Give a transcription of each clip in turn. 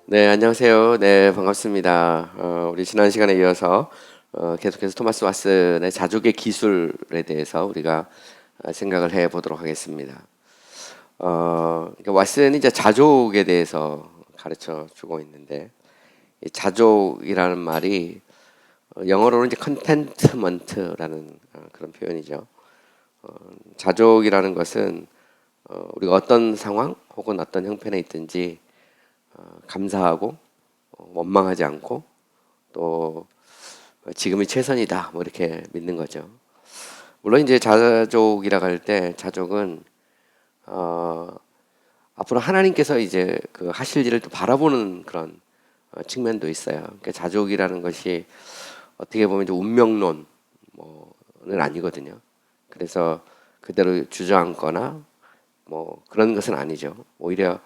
네, 안녕하세요. 네, 반갑습니다. 우리 지난 시간에 이어서 계속해서 토마스 왓슨의 자족의 기술에 대해서 우리가 생각을 해 보도록 하겠습니다. 그러니까 왓슨이 이제 자족에 대해서 가르쳐 주고 있는데, 이 자족이라는 말이 영어로는 이제 contentment라는 그런 표현이죠. 자족이라는 것은 우리가 어떤 상황 혹은 어떤 형편에 있든지 감사하고 원망하지 않고 또 지금이 최선이다 뭐 이렇게 믿는 거죠. 물론 이제 자족이라고 할 때 자족은 어, 앞으로 하나님께서 이제 그 하실 일을 또 바라보는 그런 측면도 있어요. 그러니까 자족이라는 것이 어떻게 보면 이제 운명론 뭐는 아니거든요. 그래서 그대로 주저앉거나 뭐 그런 것은 아니죠. 오히려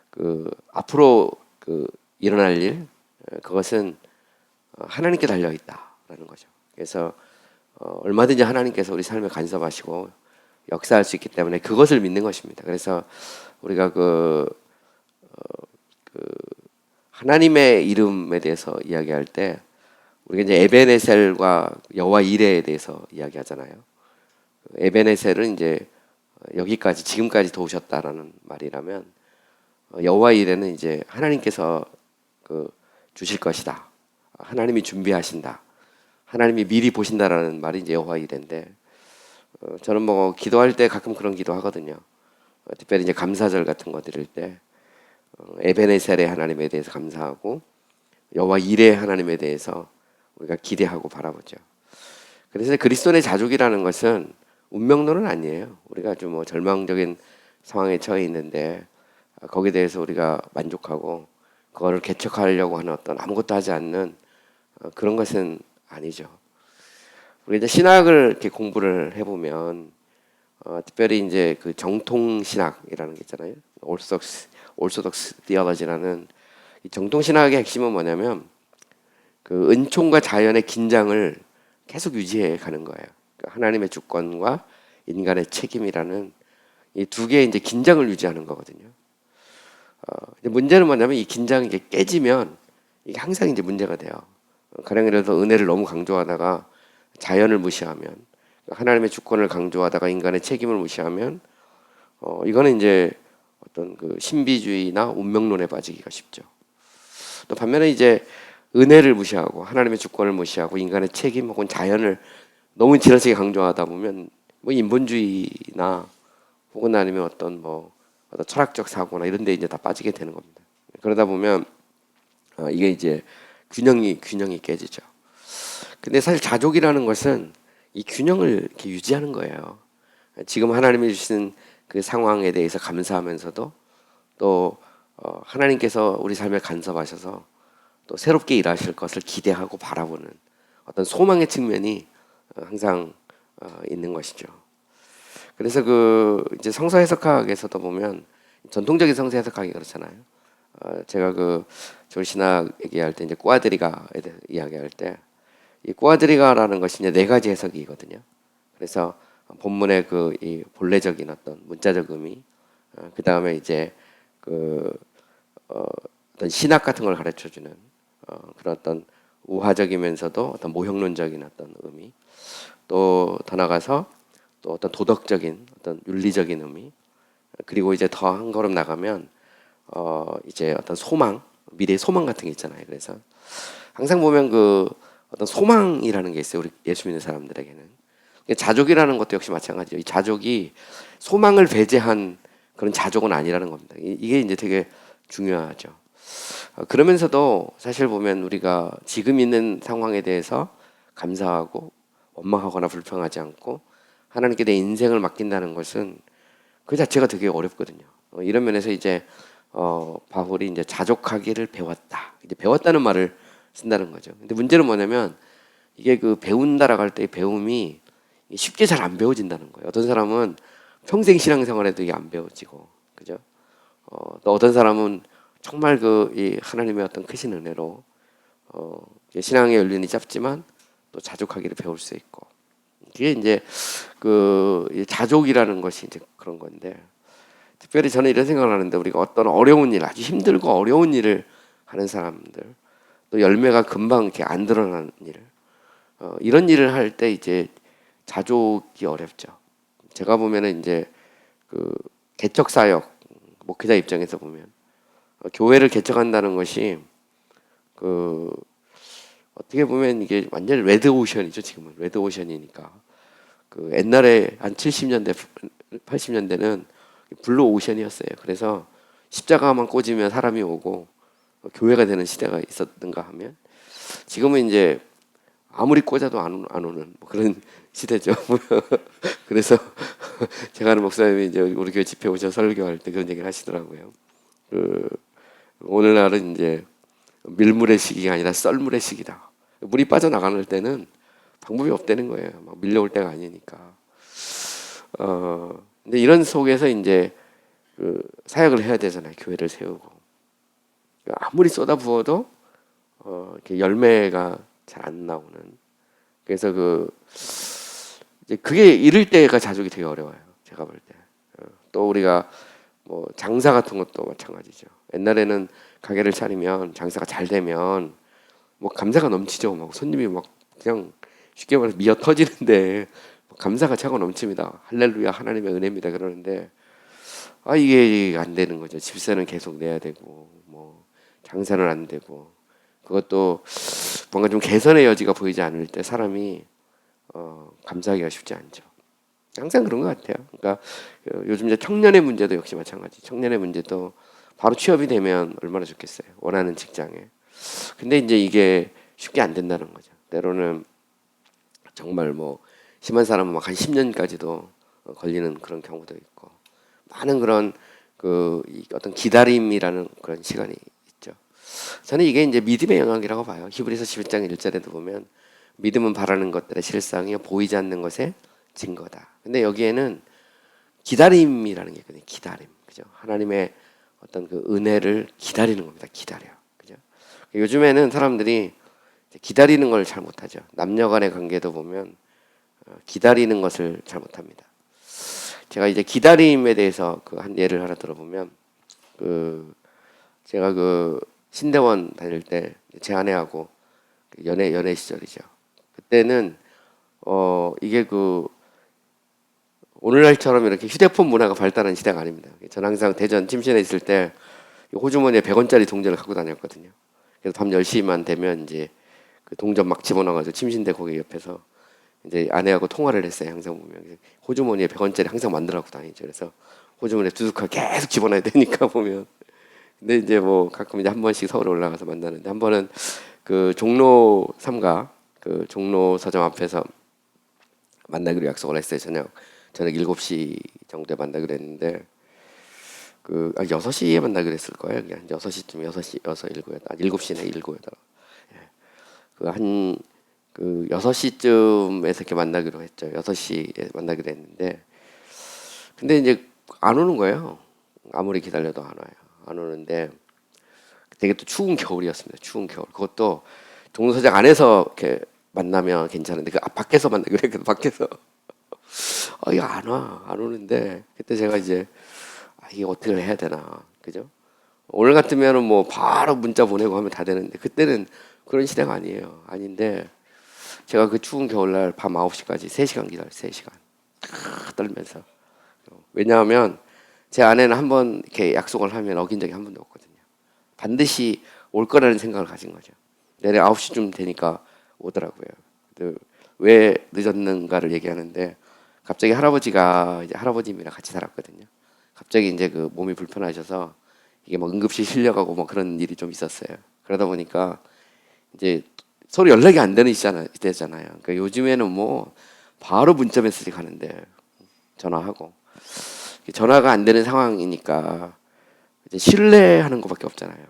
그 앞으로 그 일어날 일 그것은 하나님께 달려 있다라는 거죠. 그래서 얼마든지 하나님께서 우리 삶에 간섭하시고 역사할 수 있기 때문에 그것을 믿는 것입니다. 그래서 우리가 하나님의 이름에 대해서 이야기할 때 우리가 이제 에베네셀과 여호와 이레에 대해서 이야기하잖아요. 에베네셀은 이제 여기까지 지금까지 도우셨다라는 말이라면 여호와 이레는 이제 하나님께서 그 주실 것이다. 하나님이 준비하신다. 하나님이 미리 보신다라는 말이 이제 여호와 이레인데 저는 뭐 기도할 때 가끔 그런 기도하거든요. 특별히 이제 감사절 같은 거 드릴 때 에베네셀의 하나님에 대해서 감사하고 여호와 이레의 하나님에 대해서 우리가 기대하고 바라보죠. 그래서 그리스도의 자족이라는 것은 운명론은 아니에요. 우리가 좀 뭐 절망적인 상황에 처해 있는데 거기에 대해서 우리가 만족하고 그거를 개척하려고 하는 어떤 아무것도 하지 않는 그런 것은 아니죠. 우리 이제 신학을 이렇게 공부를 해보면 특별히 이제 그 정통 신학이라는 게 있잖아요. 올소독스 디얼러지라는 이 정통 신학의 핵심은 뭐냐면 그 은총과 자연의 긴장을 계속 유지해 가는 거예요. 그러니까 하나님의 주권과 인간의 책임이라는 이 두 개의 이제 긴장을 유지하는 거거든요. 문제는 뭐냐면 이 긴장이 이게 깨지면 이게 항상 이제 문제가 돼요. 가령 예를 들어서 은혜를 너무 강조하다가 자연을 무시하면 하나님의 주권을 강조하다가 인간의 책임을 무시하면 이거는 이제 어떤 그 신비주의나 운명론에 빠지기가 쉽죠. 또 반면에 이제 은혜를 무시하고 하나님의 주권을 무시하고 인간의 책임 혹은 자연을 너무 지나치게 강조하다 보면 뭐 인본주의나 혹은 아니면 어떤 철학적 사고나 이런 데 이제 다 빠지게 되는 겁니다. 그러다 보면 이게 이제 균형이 깨지죠. 근데 사실 자족이라는 것은 이 균형을 이렇게 유지하는 거예요. 지금 하나님이 주신 그 상황에 대해서 감사하면서도 또 하나님께서 우리 삶에 간섭하셔서 또 새롭게 일하실 것을 기대하고 바라보는 어떤 소망의 측면이 항상 있는 것이죠. 그래서 그 이제 성서 해석학에서도 보면 전통적인 성서 해석학이 그렇잖아요. 제가 그 졸신학 얘기할 때 이제 꾸아드리가에 대해 이야기할 때 이 꾸아드리가라는 것이 이제 네 가지 해석이거든요. 그래서 본문의 그 이 본래적인 어떤 문자적 의미, 그 다음에 이제 그 어떤 신학 같은 걸 가르쳐 주는 그런 어떤 우화적이면서도 어떤 모형론적인 어떤 의미, 또 더 나가서 또 어떤 도덕적인 어떤 윤리적인 의미, 그리고 이제 더 한 걸음 나가면 이제 어떤 소망, 미래의 소망 같은 게 있잖아요. 그래서 항상 보면 그 어떤 소망이라는 게 있어요. 우리 예수 믿는 사람들에게는. 자족이라는 것도 역시 마찬가지죠. 이 자족이 소망을 배제한 그런 자족은 아니라는 겁니다. 이게 이제 되게 중요하죠. 그러면서도 사실 보면 우리가 지금 있는 상황에 대해서 감사하고 원망하거나 불평하지 않고 하나님께 내 인생을 맡긴다는 것은 그 자체가 되게 어렵거든요. 이런 면에서 이제 바울이 이제 자족하기를 배웠다. 이제 배웠다는 말을 쓴다는 거죠. 근데 문제는 뭐냐면 이게 그 배운다라고 할 때 배움이 쉽게 잘 안 배워진다는 거예요. 어떤 사람은 평생 신앙생활에도 이게 안 배워지고, 그죠? 또 어떤 사람은 정말 그 이 하나님의 어떤 크신 은혜로 신앙의 연륜이 짧지만 또 자족하기를 배울 수 있고, 이게 이제 그 자족이라는 것이 이제 그런 건데, 특별히 저는 이런 생각을 하는데 우리가 어떤 어려운 일, 아주 힘들고 어려운 일을 하는 사람들, 또 열매가 금방 이렇게 안 드러나는 일, 이런 일을 할 때 이제 자족이 어렵죠. 제가 보면은 이제 그 개척 사역 목회자 입장에서 보면 교회를 개척한다는 것이 그 어떻게 보면 이게 완전 레드 오션이죠. 지금은 레드 오션이니까 그 옛날에 한 70년대 80년대는 블루 오션이었어요. 그래서 십자가만 꽂으면 사람이 오고 교회가 되는 시대가 있었던가 하면 지금은 이제 아무리 꽂아도 안 오는 뭐 그런 시대죠. 그래서 제가 아는 목사님이 이제 우리 교회 집회 오셔서 설교할 때 그런 얘기를 하시더라고요. 그 오늘날은 이제 밀물의 시기가 아니라 썰물의 시기다. 물이 빠져나가는 때는 방법이 없다는 거예요. 막 밀려올 때가 아니니까. 근데 이런 속에서 이제 그 사역을 해야 되잖아요. 교회를 세우고 아무리 쏟아부어도 이렇게 열매가 잘 안 나오는. 그래서 이제 그게 이럴 때가 자족이 되게 어려워요. 제가 볼 때. 또 우리가 뭐 장사 같은 것도 마찬가지죠. 옛날에는 가게를 차리면 장사가 잘 되면 뭐 감사가 넘치죠. 막 손님이 막 그냥 쉽게 말해서 미어 터지는데 감사가 차고 넘칩니다. 할렐루야 하나님의 은혜입니다 그러는데 이게 안 되는 거죠. 집세는 계속 내야 되고 뭐 장사는 안 되고 그것도 뭔가 좀 개선의 여지가 보이지 않을 때 사람이 감사하기가 쉽지 않죠. 항상 그런 것 같아요. 그러니까 요즘 이제 청년의 문제도 역시 마찬가지. 청년의 문제도 바로 취업이 되면 얼마나 좋겠어요. 원하는 직장에. 근데 이제 이게 쉽게 안 된다는 거죠. 때로는 정말 뭐 심한 사람은 막 한 10년까지도 걸리는 그런 경우도 있고 많은 그런 어떤 기다림이라는 그런 시간이 있죠. 저는 이게 이제 믿음의 영역이라고 봐요. 히브리서 11장 1절에도 보면 믿음은 바라는 것들의 실상이요 보이지 않는 것의 증거다. 근데 여기에는 기다림이라는 게 있거든요. 기다림. 그죠? 하나님의 어떤 그 은혜를 기다리는 겁니다. 기다려. 그죠? 요즘에는 사람들이 기다리는 걸 잘 못하죠. 남녀 간의 관계도 보면 기다리는 것을 잘 못합니다. 제가 이제 기다림에 대해서 한 예를 하나 들어보면 제가 신대원 다닐 때 제 아내하고 연애 시절이죠. 그때는 이게 오늘날처럼 이렇게 휴대폰 문화가 발달한 시대가 아닙니다. 저는 항상 대전 침신에 있을 때 호주머니에 100원짜리 동전을 갖고 다녔거든요. 그래서 밤 10시만 되면 이제 그 동전 막 집어넣어가지고 침신대 거기 옆에서 이제 아내하고 통화를 했어요. 항상 보면 호주머니에 100원짜리 항상 만들어갖고 다니죠. 그래서 호주머니에 두둑하게 계속 집어넣어야 되니까 보면. 근데 이제 뭐 가끔 이제 한 번씩 서울에 올라가서 만나는데 한 번은 종로 3가 종로 서점 앞에서 만나기로 약속을 했어요. 저녁 7시 정도에 만나기로 했는데 6시에 만나기로 했을 거예요. 그냥 6시쯤 6시 7시였다. 7시네 7시였다. 한 6시쯤에서 이렇게 만나기로 했죠. 6시에 만나기로 했는데 근데 이제 안 오는 거예요. 아무리 기다려도 안 와요. 안 오는데 되게 또 추운 겨울이었습니다. 추운 겨울. 그것도 종로서장 안에서 이렇게 만나면 괜찮은데 밖에서 만나기로 했거든. 밖에서 이거 안 와. 안 오는데 그때 제가 이제 이게 어떻게 해야 되나. 그죠? 오늘 같으면은 뭐 바로 문자 보내고 하면 다 되는데 그때는 그런 시대가 아니에요. 아닌데 제가 그 추운 겨울날 밤 9시까지 3시간 기다렸어요. 3시간. 떨면서. 왜냐하면 제 아내는 한번 이렇게 약속을 하면 어긴 적이 한 번도 없거든요. 반드시 올 거라는 생각을 가진 거죠. 내일 9시쯤 되니까 오더라고요. 왜 늦었는가를 얘기하는데 갑자기 할아버지가 이제 할아버님이랑 같이 살았거든요. 갑자기 이제 몸이 불편하셔서 이게 막 응급실 실려가고 뭐 그런 일이 좀 있었어요. 그러다 보니까 이제 서로 연락이 안 되는 시대잖아요. 그러니까 요즘에는 뭐 바로 문자 메시지 가는데 전화하고 전화가 안 되는 상황이니까 이제 신뢰하는 것밖에 없잖아요.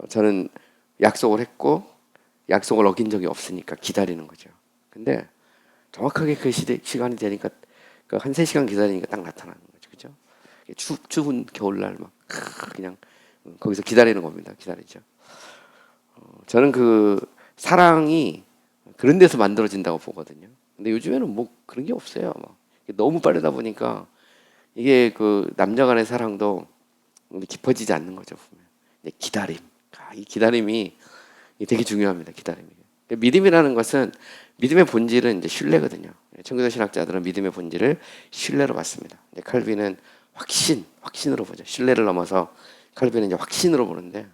저는 약속을 했고 약속을 어긴 적이 없으니까 기다리는 거죠. 근데 정확하게 시간이 되니까 한 3시간 기다리니까 딱 나타나는 거죠. 그죠? 추운 겨울날 막 그냥 거기서 기다리는 겁니다. 기다리죠. 저는 사랑이 그런 데서 만들어진다고 보거든요. 근데 요즘에는 뭐 그런 게 없어요. 너무 빠르다 보니까 이게 남녀 간의 사랑도 깊어지지 않는 거죠. 보면. 기다림. 이 기다림이 되게 중요합니다. 기다림이. 믿음이라는 것은 믿음의 본질은 이제 신뢰거든요. 청교도 신학자들은 믿음의 본질을 신뢰로 봤습니다. 칼빈은 확신으로 보죠. 신뢰를 넘어서 칼빈은 이제 확신으로 보는데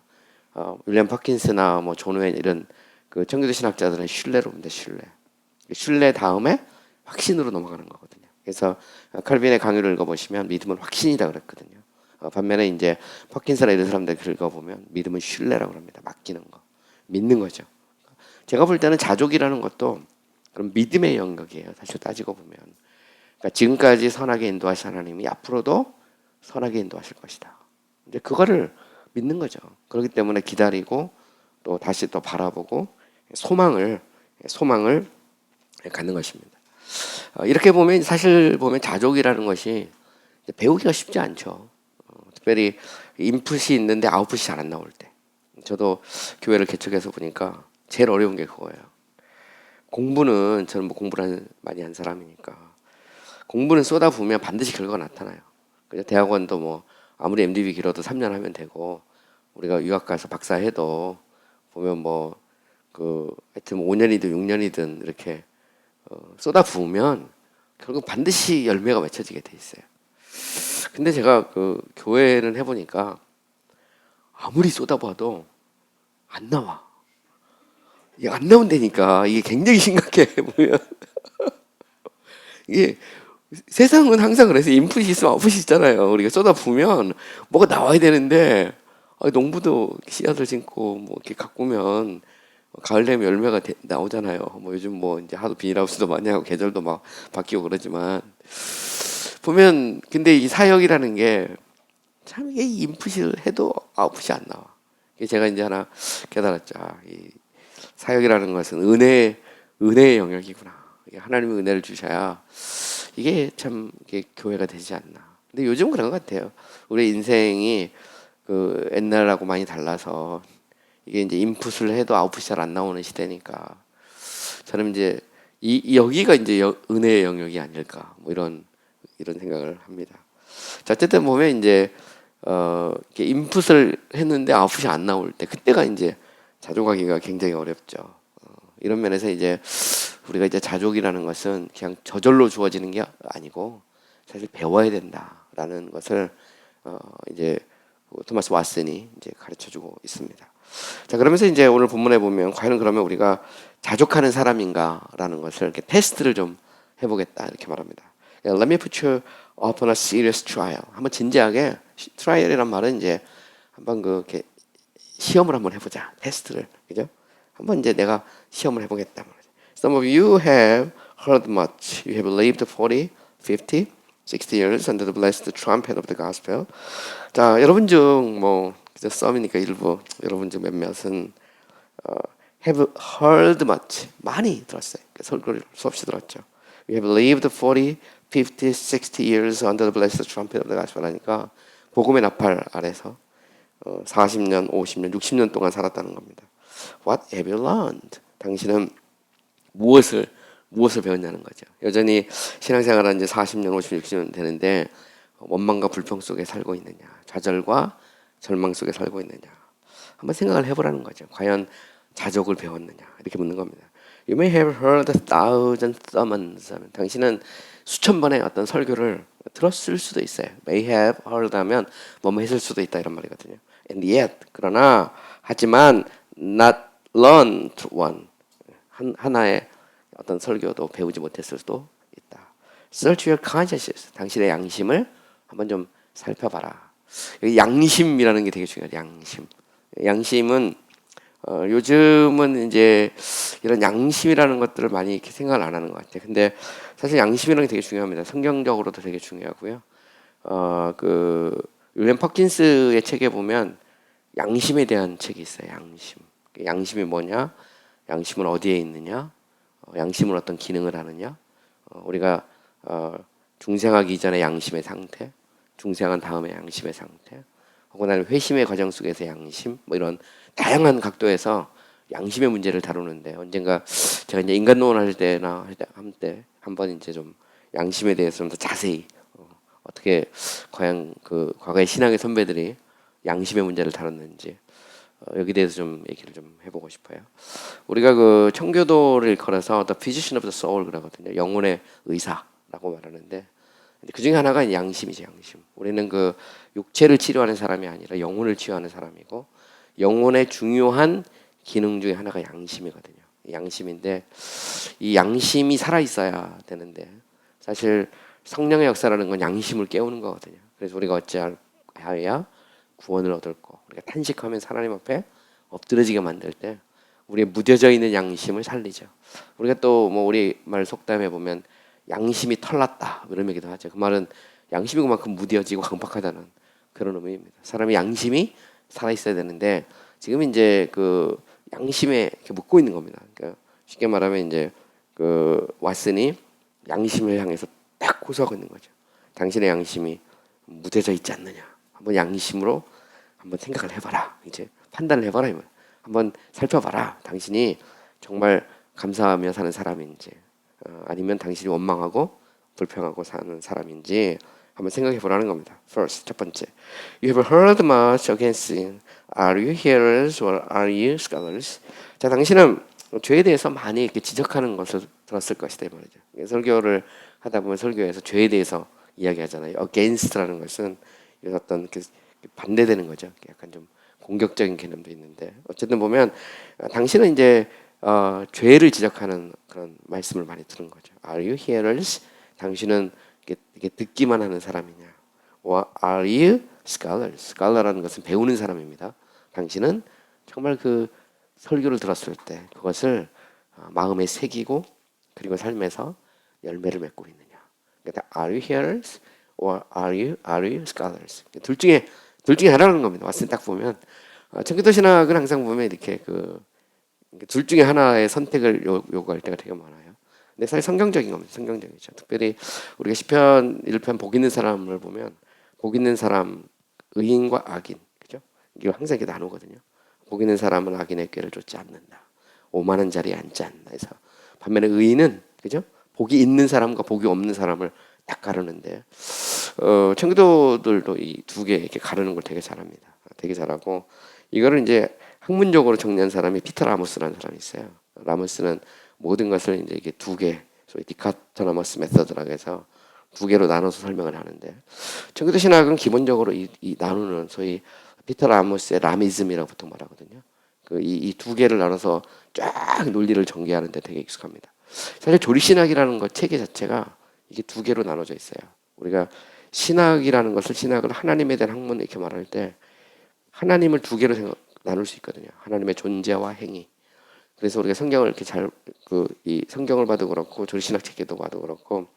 윌리엄 파킨스나 뭐 존 웨인 이런 그 청교도 신학자들은 신뢰로 봅니다. 신뢰 다음에 확신으로 넘어가는 거거든요. 그래서 칼빈의 강의를 읽어보시면 믿음은 확신이다 그랬거든요. 반면에 이제 파킨스나 이런 사람들 읽어보면 믿음은 신뢰라고 합니다. 맡기는 거, 믿는 거죠. 제가 볼 때는 자족이라는 것도 그럼 믿음의 영역이에요. 사실 따지고 보면. 그러니까 지금까지 선하게 인도하신 하나님이 앞으로도 선하게 인도하실 것이다. 이제 그거를 믿는 거죠. 그렇기 때문에 기다리고 또 다시 또 바라보고 소망을 갖는 것입니다. 이렇게 보면 사실 보면 자족이라는 것이 배우기가 쉽지 않죠. 특별히 인풋이 있는데 아웃풋이 잘 안 나올 때. 저도 교회를 개척해서 보니까 제일 어려운 게 그거예요. 공부는 저는 뭐 공부를 많이 한 사람이니까 공부는 쏟아부으면 반드시 결과가 나타나요. 그냥 대학원도 뭐 아무리 MDB 길어도 3년 하면 되고 우리가 유학 가서 박사해도 보면 뭐 그 하여튼 5년이든 6년이든 이렇게 쏟아부으면 결국 반드시 열매가 맺혀지게 돼 있어요. 근데 제가 그 교회는 해보니까 아무리 쏟아부어도 안 나와. 이게 안 나온다니까. 이게 굉장히 심각해 보면. 이게 세상은 항상 그래서 인풋이 있으면 아웃풋이 있잖아요. 우리가 쏟아부으면 뭐가 나와야 되는데 농부도 씨앗을 심고 뭐 이렇게 가꾸면 가을 되면 열매가 나오잖아요. 뭐 요즘 뭐 이제 하도 비닐하우스도 많이 하고 계절도 막 바뀌고 그러지만 보면 근데 이 사역이라는 게 참 이게 인풋을 해도 아웃풋이 안 나와. 제가 이제 하나 깨달았죠. 이 사역이라는 것은 은혜의 영역이구나. 하나님의 은혜를 주셔야 이게 참 이게 교회가 되지 않나. 근데 요즘 그런 것 같아요. 우리 인생이 그 옛날하고 많이 달라서 이게 이제 인풋을 해도 아웃풋이 잘 안 나오는 시대니까 저는 이제 여기가 이제 은혜의 영역이 아닐까 뭐 이런 생각을 합니다. 자, 어쨌든 보면 이제 이렇게 인풋을 했는데 아웃풋이 안 나올 때 그때가 이제 자족하기가 굉장히 어렵죠. 이런 면에서 이제 우리가 이제 자족이라는 것은 그냥 저절로 주어지는 게 아니고 사실 배워야 된다라는 것을 이제 토마스 왓슨이 이제 가르쳐주고 있습니다. 자, 그러면서 이제 오늘 본문에 보면 과연 그러면 우리가 자족하는 사람인가라는 것을 이렇게 테스트를 좀 해보겠다 이렇게 말합니다. Let me put you upon a serious trial. 한번 진지하게 트라이얼이란 말은 이제 한번 이렇게 시험을 한번 해보자. 테스트를 그죠? 한번 이제 내가 시험을 해보겠다. Some of you have heard much. You have lived 40, 50, 60 years under the blessed trumpet of the gospel. 자, 여러분 중 뭐 썸이니까 일부 여러분 중 몇몇은 have heard much. 많이 들었어요. 설교를 수없이 들었죠. We have lived 40, 50, 60 years under the blessed trumpet of the gospel 하니까 복음의 나팔 아래서 40년, 50년, 60년 동안 살았다는 겁니다. What have you learned? 당신은 무엇을 배웠냐는 거죠. 여전히 신앙생활한 이제 40년, 50년, 60년 되는데 원망과 불평 속에 살고 있느냐, 좌절과 절망 속에 살고 있느냐, 한번 생각을 해보라는 거죠. 과연 자족을 배웠느냐 이렇게 묻는 겁니다. You may have heard 1,000 sermons. 당신은 수천 번의 어떤 설교를 들었을 수도 있어요. May have heard 하면 뭐뭐 했을 수도 있다 이런 말이거든요. And yet 그러나 하지만 not learned one. 하나의 어떤 설교도 배우지 못했을 수도 있다. Search your consciences. 당신의 양심을 한번 좀 살펴봐라. 양심이라는 게 되게 중요해요. 양심은 요즘은 이제 이런 양심이라는 것들을 많이 이렇게 생각을 안 하는 것 같아요. 근데 사실 양심이라는 게 되게 중요합니다. 성경적으로도 되게 중요하고요. 그 윌리엄 퍼킨스의 책에 보면 양심에 대한 책이 있어요. 양심이 뭐냐? 양심은 어디에 있느냐? 양심은 어떤 기능을 하느냐? 우리가 중생하기 이전의 양심의 상태, 중생한 다음의 양심의 상태, 혹은 아니면 회심의 과정 속에서 양심, 뭐 이런 다양한 각도에서 양심의 문제를 다루는데 언젠가 제가 이제 인간론을 할 때나 한번 이제 좀 양심에 대해서 좀 더 자세히 어떻게 과연 그 과거의 신앙의 선배들이 양심의 문제를 다뤘는지 여기 대해서 좀 얘기를 좀 해보고 싶어요. 우리가 그 청교도를 일컬어서 The Physician of the Soul 그러거든요. 영혼의 의사라고 말하는데 그 중에 하나가 양심이죠. 양심. 우리는 그 육체를 치료하는 사람이 아니라 영혼을 치유하는 사람이고 영혼의 중요한 기능 중에 하나가 양심이거든요. 양심인데 이 양심이 살아 있어야 되는데 사실 성령의 역사라는 건 양심을 깨우는 거거든요. 그래서 우리가 어찌하여야 구원을 얻을 거. 우리가 탄식하면서 하나님 앞에 엎드러지게 만들 때 우리의 무뎌져 있는 양심을 살리죠. 우리가 또 뭐 우리 말 속담에 보면 양심이 털났다 이런 얘기도 하죠. 그 말은 양심이 그만큼 무뎌지고 강박하다는 그런 의미입니다. 사람이 양심이 살아 있어야 되는데 지금 이제 그 양심에 이렇게 묻고 있는 겁니다. 그러니까 쉽게 말하면 이제 그 왓슨이 양심을 향해서 딱 호소하고 있는 거죠. 당신의 양심이 무뎌져 있지 않느냐. 한번 양심으로 한번 생각을 해봐라. 이제 판단을 해봐라. 한번 살펴봐라. 당신이 정말 감사하며 사는 사람인지 아니면 당신이 원망하고 불평하고 사는 사람인지 한번 생각해 보라는 겁니다. First, 첫 번째, You have heard much against sin. Are you hearers or are you scholars? 자, 당신은 죄에 대해서 많이 이렇게 지적하는 것을 들었을 것이다 이 말이죠. 설교를 하다 보면 설교에서 죄에 대해서 이야기하잖아요. Against라는 것은 어떤 반대되는 거죠. 약간 좀 공격적인 개념도 있는데 어쨌든 보면 당신은 이제 죄를 지적하는 그런 말씀을 많이 들은 거죠. Are you hearers? 당신은 이게 듣기만 하는 사람이냐? Or are you scholars? scholar라는 것은 배우는 사람입니다. 당신은 정말 그 설교를 들었을 때 그것을 마음에 새기고 그리고 삶에서 열매를 맺고 있느냐? 그러니까 Are you hearers? Or are you scholars? 둘 중에 하나라는 겁니다. 왓슨 딱 보면 청교도 신학은 항상 보면 이렇게 둘 중에 하나의 선택을 요구할 때가 되게 많아요. 근데 사실 성경적인 겁니다. 성경적이죠. 특별히 우리가 시편 1편 복 있는 사람을 보면 복 있는 사람 의인과 악인 그죠? 이게 항상 이렇게 나누거든요. 복 있는 사람은 악인의 꾀를 쫓지 않는다. 오만한 자리에 앉지 않는다 해서 반면에 의인은 그죠? 복이 있는 사람과 복이 없는 사람을 딱 가르는데 청교도들도 이 두 개 이렇게 가르는 걸 되게 잘합니다. 되게 잘하고 이거를 이제 학문적으로 정리한 사람이 피터 라모스라는 사람이 있어요. 라모스는 모든 것을 이제 이게 두 개, 소위 디카토나머스 메서드라고 해서 두 개로 나눠서 설명을 하는데 청교도 신학은 기본적으로 이 나누는 소위 피터 라모스의 라미즘이라고 보통 말하거든요. 이 두 개를 나눠서 쫙 논리를 전개하는데 되게 익숙합니다. 사실 조리신학이라는 것 체계 자체가 이게 두 개로 나눠져 있어요. 우리가 신학이라는 것을 신학을 하나님에 대한 학문 이렇게 말할 때 하나님을 두 개로 나눌 수 있거든요. 하나님의 존재와 행위. 그래서 우리가 성경을 이렇게 이 성경을 봐도 그렇고 조리신학 체계도 봐도 그렇고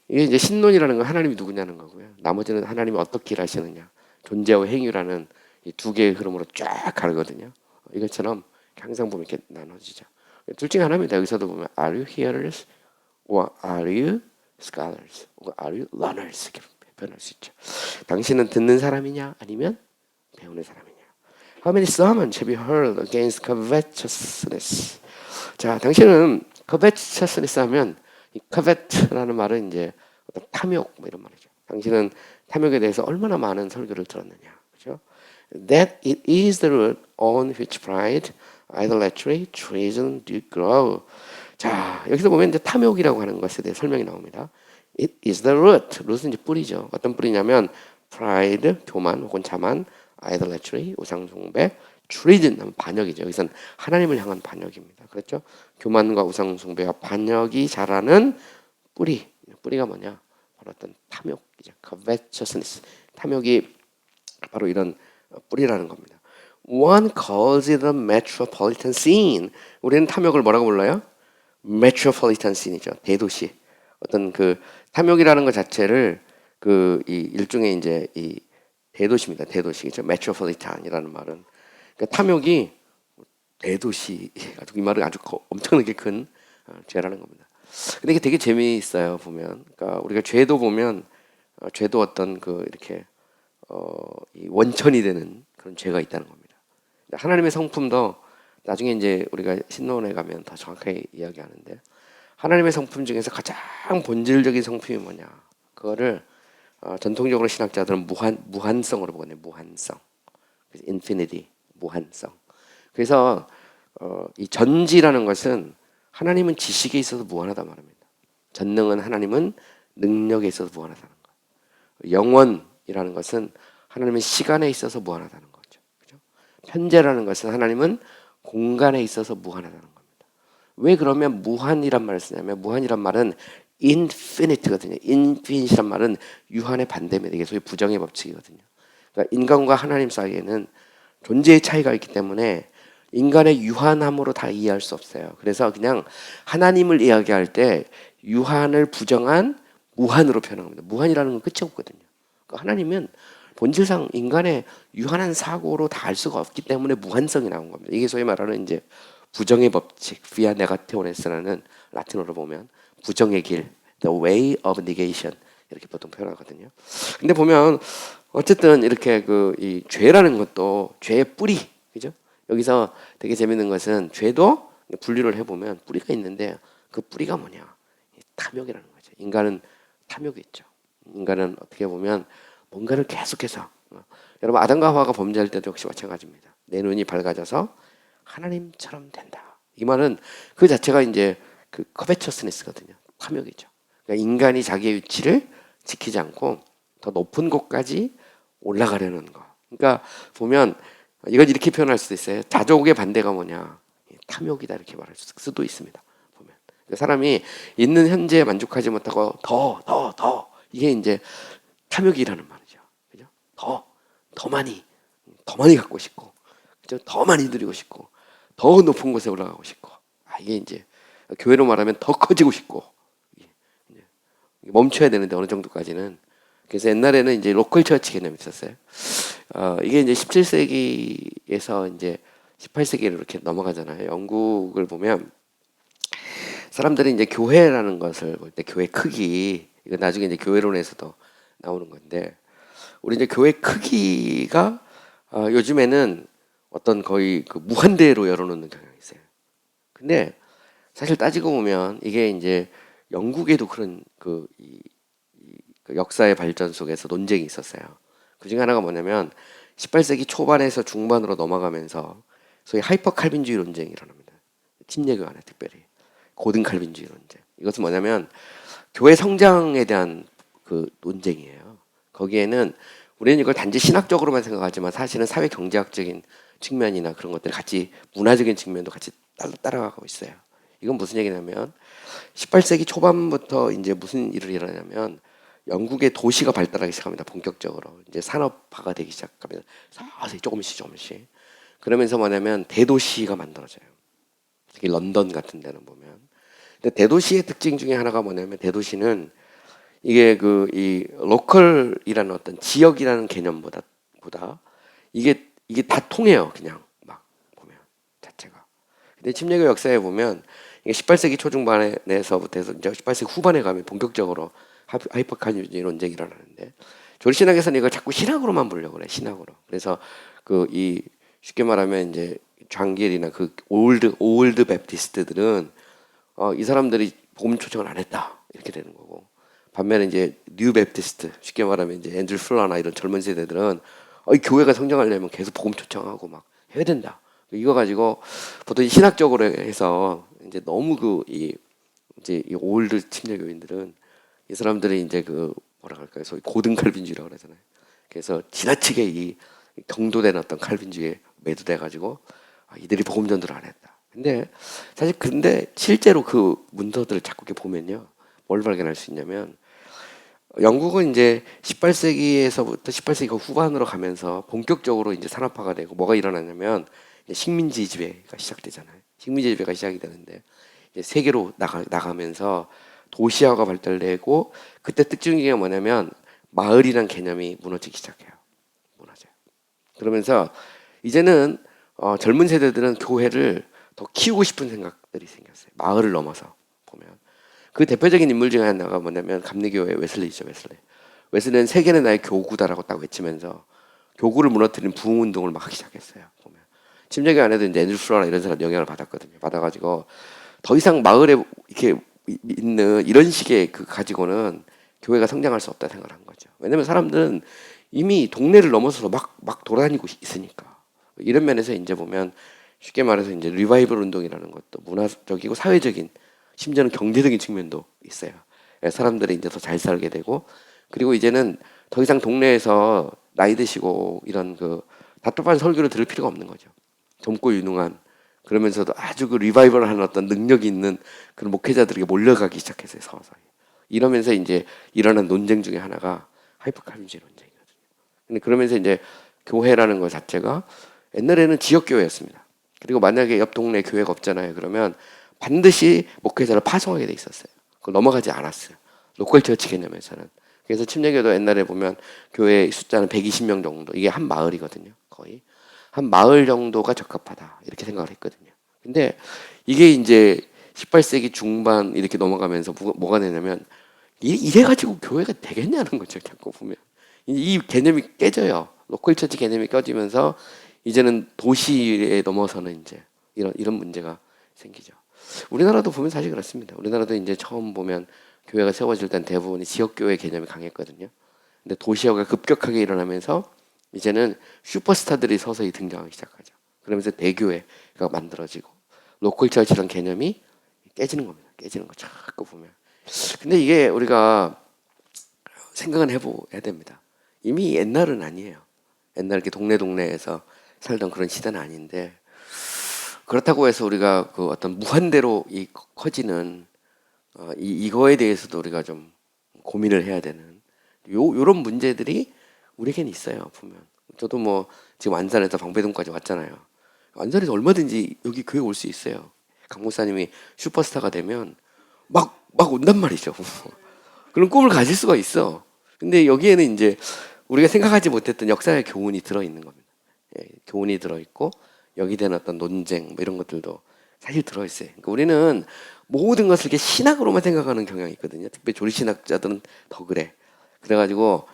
이게 이제 신론이라는 건 하나님이 누구냐는 거고요. 나머지는 하나님이 어떻게 일하시느냐, 존재와 행위라는 이 두 개의 흐름으로 쫙 가거든요. 이것처럼 항상 보면 이렇게 나눠지죠. 둘 중에 하나입니다. 여기서도 보면 Are you hearers or are you scholars or are you learners 이렇게 표현할 수 있죠. 당신은 듣는 사람이냐 아니면 배우는 사람이냐. How many sermons have you heard against covetousness? 자, 당신은 covetousness 하면 이 covet라는 말은 이제 어떤 탐욕 뭐 이런 말이죠. 당신은 탐욕에 대해서 얼마나 많은 설교를 들었느냐, 그렇죠? That it is the root on which pride, idolatry, treason do grow. 자, 여기서 보면 이제 탐욕이라고 하는 것에 대해 설명이 나옵니다. It is the root. root은 이제 뿌리죠. 어떤 뿌리냐면 pride, 교만 혹은 자만, idolatry, 우상숭배, treason, 반역이죠. 여기서는 하나님을 향한 반역입니다. 그렇죠? 교만과 우상숭배와 반역이 자라는 뿌리가 뭐냐? 바로 어떤 탐욕이죠. covetousness. 탐욕이 바로 이런 뿌리라는 겁니다. One calls it a metropolitan sin. 우리는 탐욕을 뭐라고 불러요? metropolitan sin이죠. 대도시. 어떤 탐욕이라는 것 자체를 이 일종의 이제 이 대도시입니다. 대도시죠. metropolitan이라는 말은 탐욕이 대도시 이 말은 아주 엄청나게 큰 죄라는 겁니다. 근데 이게 되게 재미있어요 보면. 그러니까 우리가 죄도 보면 죄도 어떤 이렇게 이 원천이 되는 그런 죄가 있다는 겁니다. 하나님의 성품도 나중에 이제 우리가 신론에 가면 더 정확하게 이야기하는데 하나님의 성품 중에서 가장 본질적인 성품이 뭐냐? 그거를 전통적으로 신학자들은 무한성으로 보거든요. 무한성, infinity, 무한성. 그래서 이 전지라는 것은 하나님은 지식에 있어서 무한하다 말합니다. 전능은 하나님은 능력에 있어서 무한하다는 거. 영원이라는 것은 하나님은 시간에 있어서 무한하다는 거죠. 그죠? 현재라는 것은 하나님은 공간에 있어서 무한하다는 겁니다. 왜 그러면 무한이란 말을 쓰냐면 무한이란 말은 infinite거든요. infinite란 말은 유한의 반대입니다. 이게 소위 부정의 법칙이거든요. 그러니까 인간과 하나님 사이에는 존재의 차이가 있기 때문에 인간의 유한함으로 다 이해할 수 없어요. 그래서 그냥 하나님을 이야기할 때 유한을 부정한 무한으로 표현합니다. 무한이라는 건 끝이 없거든요. 그러니까 하나님은 본질상 인간의 유한한 사고로 다 알 수가 없기 때문에 무한성이 나온 겁니다. 이게 소위 말하는 이제 부정의 법칙, via negations라는 라틴어로 보면 부정의 길, the way of negation 이렇게 보통 표현하거든요. 근데 보면 어쨌든 이렇게 그 이 죄라는 것도 죄의 뿌리, 그죠? 여기서 되게 재밌는 것은 죄도 분류를 해보면 뿌리가 있는데 그 뿌리가 뭐냐? 탐욕이라는 거죠. 인간은 탐욕이 있죠. 인간은 어떻게 보면 뭔가를 계속해서 여러분 아담과 하와가 범죄할 때도 역시 마찬가지입니다. 내 눈이 밝아져서 하나님처럼 된다. 이 말은 그 자체가 이제 그 covetousness거든요. 탐욕이죠. 그러니까 인간이 자기의 위치를 지키지 않고 더 높은 곳까지 올라가려는 거. 그러니까 보면 이건 이렇게 표현할 수도 있어요. 자족의 반대가 뭐냐? 탐욕이다 이렇게 말할 수도 있습니다. 보면 그러니까 사람이 있는 현재에 만족하지 못하고 더 이게 이제 탐욕이라는 말이죠. 그죠? 더 많이 갖고 싶고, 그죠? 더 많이 누리고 싶고, 더 높은 곳에 올라가고 싶고, 이게 이제 교회로 말하면 더 커지고 싶고, 멈춰야 되는데 어느 정도까지는. 그래서 옛날에는 이제 로컬 처치 개념이 있었어요. 이게 이제 17세기에서 이제 18세기로 이렇게 넘어가잖아요. 영국을 보면 사람들이 이제 교회라는 것을 볼 때 교회 크기, 이거 나중에 이제 교회론에서도 나오는 건데, 우리 이제 교회 크기가 요즘에는 어떤 거의 그 무한대로 열어놓는 경향이 있어요. 근데 사실 따지고 보면 이게 이제 영국에도 그런 그 역사의 발전 속에서 논쟁이 있었어요. 그 중에 하나가 뭐냐면 18세기 초반에서 중반으로 넘어가면서 소위 하이퍼 칼빈주의 논쟁이라는 겁니다. 침례교 안에 특별히 고등 칼빈주의 논쟁. 이것은 뭐냐면 교회 성장에 대한 그 논쟁이에요. 거기에는 우리는 이걸 단지 신학적으로만 생각하지만 사실은 사회 경제학적인 측면이나 그런 것들 같이 문화적인 측면도 같이 따라가고 있어요. 이건 무슨 얘기냐면 18세기 초반부터 이제 무슨 일을 일어나냐면 영국의 도시가 발달하기 시작합니다. 본격적으로 이제 산업화가 되기 시작합니다. 서서히 조금씩. 그러면서 뭐냐면 대도시가 만들어져요. 특히 런던 같은 데는 보면. 근데 대도시의 특징 중에 하나가 뭐냐면 대도시는 이게 그 이 로컬이라는 어떤 지역이라는 개념보다 이게 다 통해요. 그냥 막 보면 자체가. 근데 침례교 역사에 보면 이게 18세기 초중반에서부터 해서 이제 18세기 후반에 가면 본격적으로 하이퍼칼빈주의 논쟁이 일어나는데 조리신학에서는 이걸 자꾸 신학으로만 보려고 그래. 신학으로. 그래서 그 이 쉽게 말하면 이제 장기엘이나 그 올드 베프티스트들은 이 사람들이 복음 초청을 안 했다 이렇게 되는 거고, 반면에 이제 뉴 베프티스트 쉽게 말하면 이제 앤드류 플라나 이런 젊은 세대들은 이 교회가 성장하려면 계속 복음 초청하고 막 해야 된다. 이거 가지고 보통 신학적으로 해서 이제 너무 이제 이 올드 침례교인들은 이 사람들이 이제 그 뭐라 할까요? 소위 고등 칼빈주의라고 그러잖아요. 그래서 지나치게 이 경도된 어떤 칼빈주의에 매도돼 가지고 이들이 복음 전도를 안 했다. 근데 사실 실제로 그 문서들을 자꾸 이렇게 보면요. 뭘 발견할 수 있냐면 영국은 이제 18세기에서부터 18세기 후반으로 가면서 본격적으로 이제 산업화가 되고 뭐가 일어나냐면 식민지 지배가 시작되잖아요. 식민지 지배가 시작이 되는데 이제 세계로 나가면서 도시화가 발달되고, 그때 특징이 뭐냐면 마을이란 개념이 무너지기 시작해요. 무너져요. 그러면서 이제는 젊은 세대들은 교회를 더 키우고 싶은 생각들이 생겼어요. 마을을 넘어서 보면 그 대표적인 인물 중에 하나가 뭐냐면 감리교회 웨슬리죠. 웨슬리는 세계는 나의 교구다라고 딱 외치면서 교구를 무너뜨리는 부흥운동을 막 하기 시작했어요. 보면 침례교 안에도 이제 앤드류 플라나 이런 사람 영향을 받았거든요. 받아가지고 더 이상 마을에 이렇게 있는 이런 식의 그 가지고는 교회가 성장할 수 없다 생각을 한 거죠. 왜냐면 사람들은 이미 동네를 넘어서서 막 돌아다니고 있으니까. 이런 면에서 이제 보면 쉽게 말해서 이제 리바이벌 운동이라는 것도 문화적이고 사회적인 심지어는 경제적인 측면도 있어요. 사람들이 이제 더 잘 살게 되고 그리고 이제는 더 이상 동네에서 나이 드시고 이런 그 답답한 설교를 들을 필요가 없는 거죠. 젊고 유능한 그러면서도 아주 그 리바이벌을 하는 어떤 능력이 있는 그런 목회자들에게 몰려가기 시작했어요. 서서히. 이러면서 이제 일어난 논쟁 중에 하나가 하이퍼칼빈주의 논쟁이거든요. 근데 그러면서 이제 교회라는 것 자체가 옛날에는 지역 교회였습니다. 그리고 만약에 옆 동네 교회가 없잖아요. 그러면 반드시 목회자를 파송하게 돼 있었어요. 그걸 넘어가지 않았어요. 로컬 처치 개념에서는. 그래서 침례교도 옛날에 보면 교회 숫자는 120명 정도. 이게 한 마을이거든요. 거의. 한 마을 정도가 적합하다. 이렇게 생각을 했거든요. 근데 이게 이제 18세기 중반 이렇게 넘어가면서 뭐가 되냐면 이래가지고 교회가 되겠냐는 거죠. 자꾸 보면. 이 개념이 깨져요. 로컬 처치 개념이 깨지면서 이제는 도시에 넘어서는 이제 이런 문제가 생기죠. 우리나라도 보면 사실 그렇습니다. 우리나라도 이제 처음 보면 교회가 세워질 땐 대부분이 지역교회 개념이 강했거든요. 근데 도시화가 급격하게 일어나면서 이제는 슈퍼스타들이 서서히 등장하기 시작하죠. 그러면서 대교회가 만들어지고 로컬 처치라는 개념이 깨지는 겁니다. 깨지는 거 자꾸 보면. 근데 이게 우리가 생각은 해봐야 됩니다. 이미 옛날은 아니에요. 옛날 이렇게 동네에서 살던 그런 시대는 아닌데 그렇다고 해서 우리가 그 어떤 무한대로 커지는 이거에 대해서도 우리가 좀 고민을 해야 되는 요런 문제들이 우리에겐 있어요. 보면 저도 뭐 지금 안산에서 방배동까지 왔잖아요. 안산에서 얼마든지 여기 교회 올 수 있어요. 강 목사님이 슈퍼스타가 되면 막 온단 말이죠. 그런 꿈을 가질 수가 있어. 근데 여기에는 이제 우리가 생각하지 못했던 역사의 교훈이 들어있는 겁니다. 예, 교훈이 들어있고 여기 된 어떤 논쟁 뭐 이런 것들도 사실 들어있어요. 그러니까 우리는 모든 것을 이렇게 신학으로만 생각하는 경향이 있거든요. 특히 조리신학자들은 더 그래. 그래가지고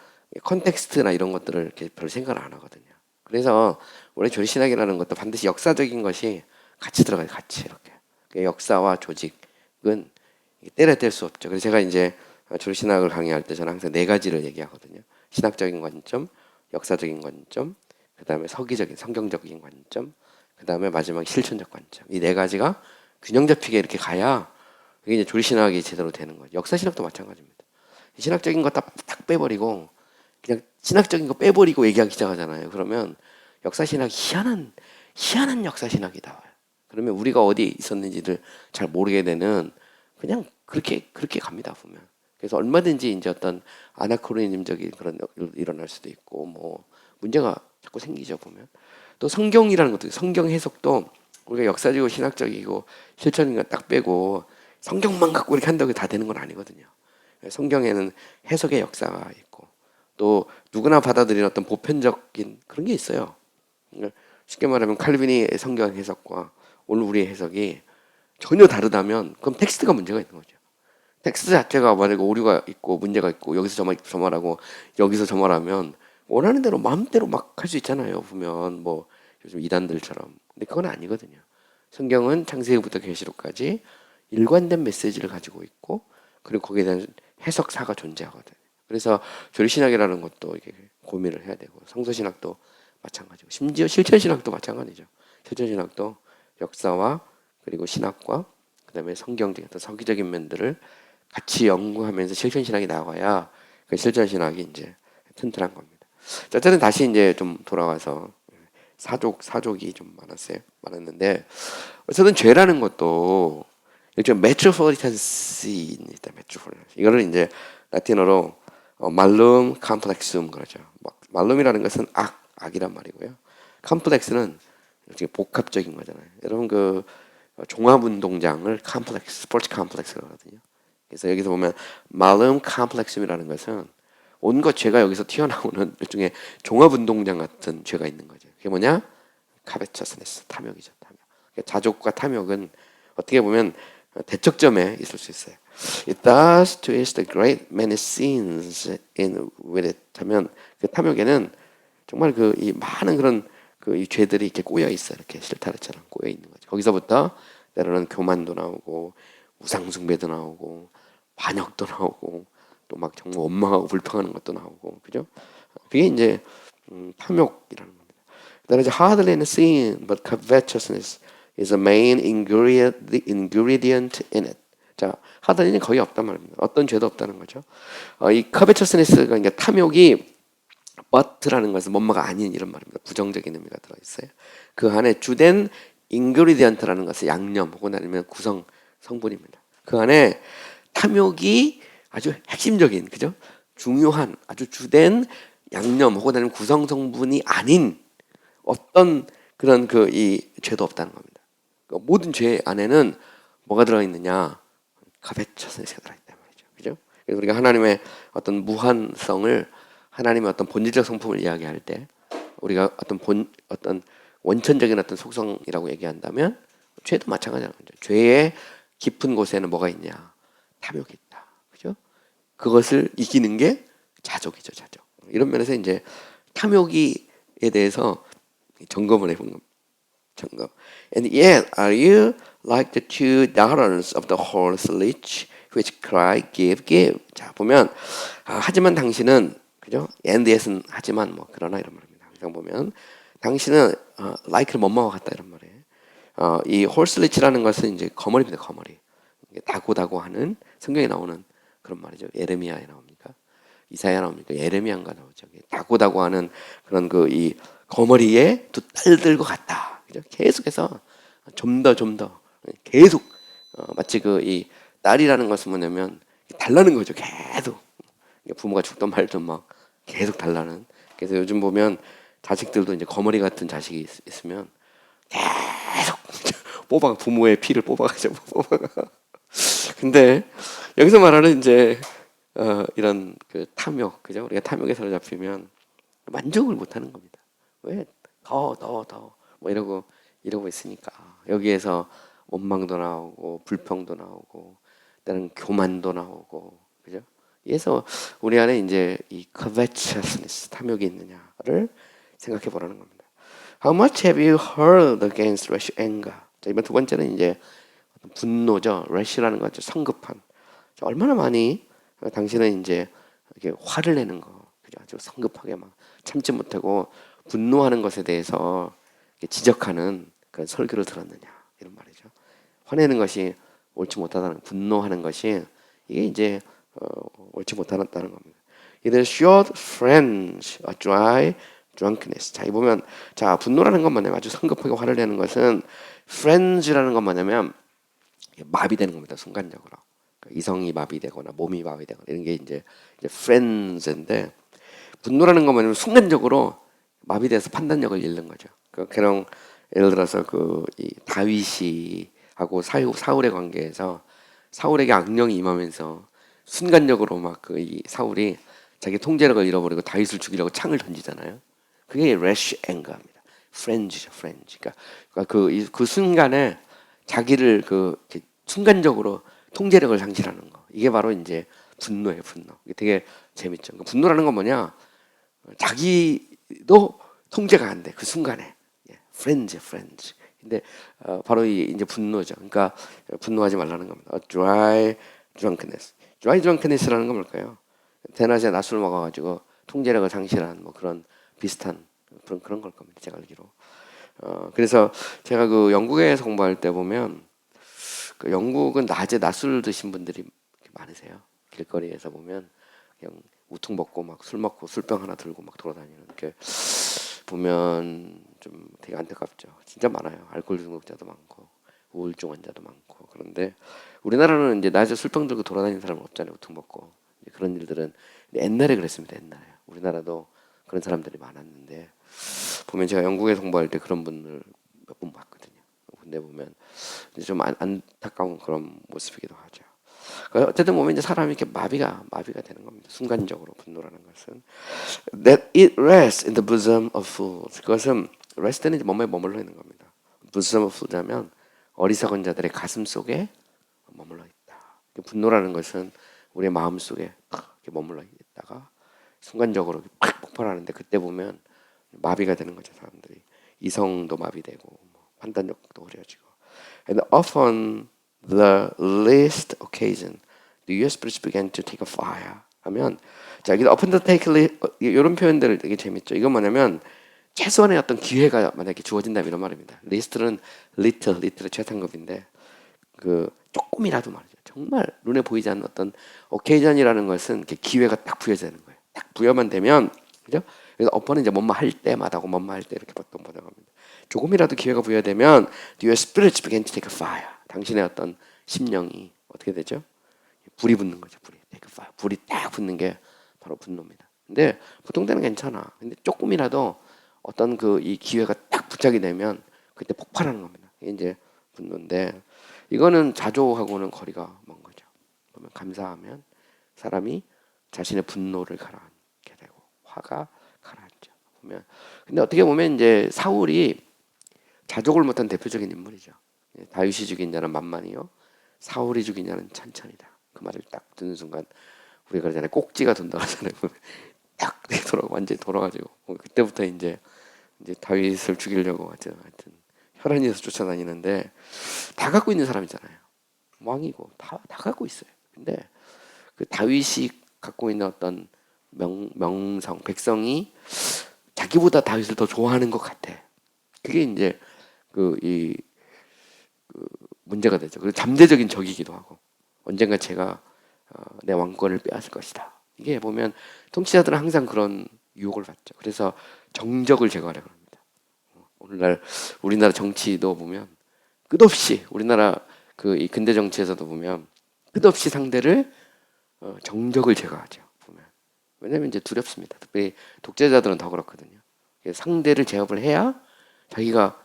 컨텍스트나 이런 것들을 이렇게 별로 생각을 안 하거든요. 그래서 원래 조리신학이라는 것도 반드시 역사적인 것이 같이 들어가요. 같이 이렇게. 역사와 조직은 때려 뗄 수 없죠. 그래서 제가 이제 조리신학을 강의할 때 저는 항상 네 가지를 얘기하거든요. 신학적인 관점, 역사적인 관점, 그 다음에 서기적인 성경적인 관점, 그 다음에 마지막 실천적 관점. 이 네 가지가 균형 잡히게 이렇게 가야 그게 이제 조리신학이 제대로 되는 거죠. 역사신학도 마찬가지입니다. 신학적인 거 딱 빼버리고 그냥 신학적인 거 빼버리고 얘기하기 시작하잖아요. 그러면 역사신학 희한한 역사신학이 나와요. 그러면 우리가 어디 있었는지를 잘 모르게 되는 그냥 그렇게 갑니다 보면. 그래서 얼마든지 이제 어떤 아나크로니즘적인 그런 일어날 수도 있고 뭐 문제가 자꾸 생기죠 보면. 또 성경이라는 것도 성경 해석도 우리가 역사적이고 신학적이고 실천인 거 딱 빼고 성경만 갖고 이렇게 한다고 다 되는 건 아니거든요. 성경에는 해석의 역사가 있고 또 누구나 받아들이는 어떤 보편적인 그런 게 있어요. 그러니까 쉽게 말하면 칼빈의 성경 해석과 오늘 우리의 해석이 전혀 다르다면 그럼 텍스트가 문제가 있는 거죠. 텍스트 자체가 만약에 오류가 있고 문제가 있고 여기서 저 말하고 여기서 저 말하면 원하는 대로 마음대로 막 할 수 있잖아요. 보면 뭐 요즘 이단들처럼. 근데 그건 아니거든요. 성경은 창세기부터 계시록까지 일관된 메시지를 가지고 있고 그리고 거기에 대한 해석사가 존재하거든요. 그래서 조리신학이라는 것도 이게 고민을 해야 되고 성서신학도 마찬가지고 심지어 실천신학도 마찬가지죠. 실천신학도 역사와 그리고 신학과 그다음에 성경적인 어떤 서기적인 면들을 같이 연구하면서 실천신학이 나와야 그 실천신학이 이제 튼튼한 겁니다. 자, 어쨌든 다시 이제 좀 돌아와서 사족이 좀 많았는데 어쨌든 죄라는 것도 일종 메트로폴리탄시입니다. 메트로폴리탄시. 이거를 이제 라틴어로 말룸 컴플렉스움 그러죠. 말룸이라는 것은 악이란 말이고요. 컴플렉스는 복합적인 거잖아요. 여러분 그 종합운동장을 컴플렉스, 스포츠 컴플렉스라고 하거든요. 그래서 여기서 보면 말룸 컴플렉스이라는 것은 온갖 죄가 여기서 튀어나오는 일종의 종합운동장 같은 죄가 있는 거죠. 그게 뭐냐? 카베처스네스, 탐욕이죠. 탐욕. 자족과 탐욕은 어떻게 보면 대척점에 있을 수 있어요. It does twist the great many sins in with it. 하면 그 탐욕에는 정말 그 이 많은 그런 그 이 죄들이 이렇게 꼬여 있어요. 이렇게 실타래처럼 꼬여 있는 거죠. 거기서부터 때로는 교만도 나오고 우상 숭배도 나오고 반역도 나오고 또 막 정말 원망하고 불평하는 것도 나오고 그죠? 그게 이제 탐욕이라는 겁니다. There is hardly any sin, but covetousness is the main ingredient in it. 자, hardly는 거의 없단 말입니다. 어떤 죄도 없다는 거죠. 이 covetousness가 이제 탐욕이 but라는 것은 뭐뭐가 아닌 이런 말입니다. 부정적인 의미가 들어있어요. 그 안에 주된 ingredient라는 것은 양념 혹은 아니면 구성 성분입니다. 그 안에 탐욕이 아주 핵심적인, 그죠? 중요한 아주 주된 양념 혹은 아니면 구성 성분이 아닌 어떤 그런 그 이 죄도 없다는 겁니다. 그러니까 모든 죄 안에는 뭐가 들어있느냐? covetousness가 들어있단 말이죠. 그죠? 그래서 우리가 하나님의 어떤 무한성을 하나님의 어떤 본질적 성품을 이야기할 때 우리가 어떤 원천적인 어떤 속성이라고 얘기한다면 죄도 마찬가지라는 거죠. 죄의 깊은 곳에는 뭐가 있냐? 탐욕이 있다. 그죠? 그것을 이기는 게 자족이죠, 자족. 이런 면에서 이제 탐욕에 대해서 점검을 해본 겁니다. 점검. And yet, are you like the two daughters of the horse leech, which cry, give, give? 자, 보면 하지만 당신은 그죠? And yet은 하지만 뭐 그러나 이런 말입니다. 항상 보면 당신은 like를 뭐뭐와 같다 이런 말이에요. 이 horse leech라는 것은 이제 거머리입니다, 거머리. 다고다고 하는 성경에 나오는 그런 말이죠. 예레미야에 나옵니까? 이사야 나옵니까? 예레미야인가 나오죠. 다고다고 하는 그런 그 이 거머리에 두 딸들과 같다. 그죠? 계속해서 좀 더 계속 마치 그 이 딸이라는 것은 뭐냐면 달라는 거죠. 계속 부모가 죽던 말든 막 계속 달라는. 그래서 요즘 보면 자식들도 이제 거머리 같은 자식이 있으면 계속 부모의 피를 뽑아가지고 뽑아가. 근데 여기서 말하는 이제 이런 그 탐욕, 그죠? 우리가 탐욕에 사로잡히면 만족을 못하는 겁니다. 왜? 더 뭐 이러고 있으니까 여기에서 원망도 나오고 불평도 나오고 때는 교만도 나오고, 그죠? 그래서 우리 안에 이제 이 covetousness 탐욕이 있느냐를 생각해 보라는 겁니다. How much have you heard against rash anger? 자, 이번 두 번째는 이제 분노죠. rash라는 거죠. 성급한. 자, 얼마나 많이 당신은 이제 이렇게 화를 내는 거, 그죠? 아주 성급하게 막 참지 못하고 분노하는 것에 대해서 지적하는 그런 설교를 들었느냐 이런 말이죠. 화내는 것이 옳지 못하다는, 분노하는 것이 이게 이제 옳지 못하다는 겁니다. Either short frenzy, a dry drunkenness. 자, 이 보면 자, 분노라는 건 뭐냐면 아주 성급하게 화를 내는 것은 frenzy라는 건 뭐냐면 마비되는 겁니다. 순간적으로. 그러니까 이성이 마비되거나 몸이 마비되거나 이런 게 이제 frenzy인데, 분노라는 건 뭐냐면 순간적으로 마비돼서 판단력을 잃는 거죠. 그런 예를 들어서 그 이 다윗이 하고 사울의 관계에서 사울에게 악령이 임하면서 순간적으로 막 그 이 사울이 자기 통제력을 잃어버리고 다윗을 죽이려고 창을 던지잖아요. 그게 rash anger입니다. frenzy죠, frenzy. 그러니까 그 순간에 자기를 순간적으로 통제력을 상실하는 거. 이게 바로 이제 분노예요, 분노. 이게 되게 재밌죠. 그러니까 분노라는 건 뭐냐? 자기도 통제가 안 돼. 그 순간에. frenzy. 근데 바로 이제 분노죠. 그러니까 분노하지 말라는 겁니다. dry drunkenness. dry drunkenness라는 건 뭘까요? 대낮에 낮술 먹어가지고 통제력을 상실한 뭐 그런 비슷한 그런 걸 겁니다. 제가 알기로. 그래서 제가 그 영국에서 공부할 때 보면 그 영국은 낮에 낮술 드신 분들이 많으세요. 길거리에서 보면 그냥 우퉁 벗고 막 술 먹고 술병 하나 들고 막 돌아다니는, 이렇게 보면 좀 되게 안타깝죠. 진짜 많아요. 알코올 중독자도 많고 우울증 환자도 많고. 그런데 우리나라는 이제 낮에 술병 들고 돌아다니는 사람은 없잖아요. 우퉁 벗고. 그런 일들은 옛날에 그랬습니다. 옛날에 우리나라도 그런 사람들이 많았는데, 보면 제가 영국에 공부할 때 그런 분을 몇 번 봤거든요. 근데 보면 이제 좀 안타까운 그런 모습이기도 하죠. 어쨌든 보면 이제 사람이 이렇게 마비가 되는 겁니다. 순간적으로 분노라는 것은. That it rests in the bosom of fools. 그것은 rest는 이제 뭐뭐에 머물러 있는 겁니다. bosom of fools하면 어리석은 자들의 가슴 속에 머물러 있다. 분노라는 것은 우리의 마음 속에 이렇게 머물러 있다가 순간적으로 팍 폭발하는데, 그때 보면 마비가 되는 거죠. 사람들이 이성도 마비되고 판단력도 흐려지고. And often the least occasion, the your spirits began to take a fire. 하면 자, 여기 often the take 이런 표현들 되게 재밌죠. 이건 뭐냐면 최소한의 어떤 기회가 만약에 주어진다면 이런 말입니다. 리스트는 리틀의 최상급인데 그 조금이라도 말이죠. 정말 눈에 보이지 않는 어떤 오케이전이라는 것은 이렇게 기회가 딱 부여되는 거예요. 딱 부여만 되면 그죠? 그래서 어퍼는 이제 뭐뭐 할 때마다고 뭐뭐 할 때 이렇게 보통 번역합니다. 조금이라도 기회가 부여되면 your spirits begin to take a fire. 당신의 어떤 심령이 어떻게 되죠? 불이 붙는 거죠. 불이 take a fire. 불이 딱 붙는 게 바로 분노입니다. 근데 보통 때는 괜찮아. 근데 조금이라도 어떤 그 이 기회가 딱 부착이 되면 그때 폭발하는 겁니다. 이게 이제 분노인데 이거는 자조하고는 거리가 먼 거죠. 보면 감사하면 사람이 자신의 분노를 가라앉게 되고 화가 가라앉죠. 보면 근데 어떻게 보면 이제 사울이 자족을 못한 대표적인 인물이죠. 다윗이 죽인 자는 만만이요, 사울이 죽인 자는 천천이다. 그 말을 딱 듣는 순간 우리가 그러잖아요. 꼭지가 돈다 그러잖아요. 딱 완전히 돌아가지고 그때부터 이제 다윗을 죽이려고 하여튼 혈안에서 쫓아다니는데 다 갖고 있는 사람이잖아요. 왕이고 다 갖고 있어요. 근데 그 다윗이 갖고 있는 어떤 명성, 백성이 자기보다 다윗을 더 좋아하는 것 같아. 그게 이제 이 문제가 되죠. 그리고 잠재적인 적이기도 하고 언젠가 제가 내 왕권을 빼앗을 것이다. 이게 보면 통치자들은 항상 그런 유혹을 받죠. 그래서 정적을 제거하려고 합니다. 오늘날 우리나라 정치도 보면 끝없이 우리나라 이 근대 정치에서도 보면 끝없이 상대를 정적을 제거하죠. 보면 왜냐하면 이제 두렵습니다. 특히 독재자들은 더 그렇거든요. 상대를 제압을 해야 자기가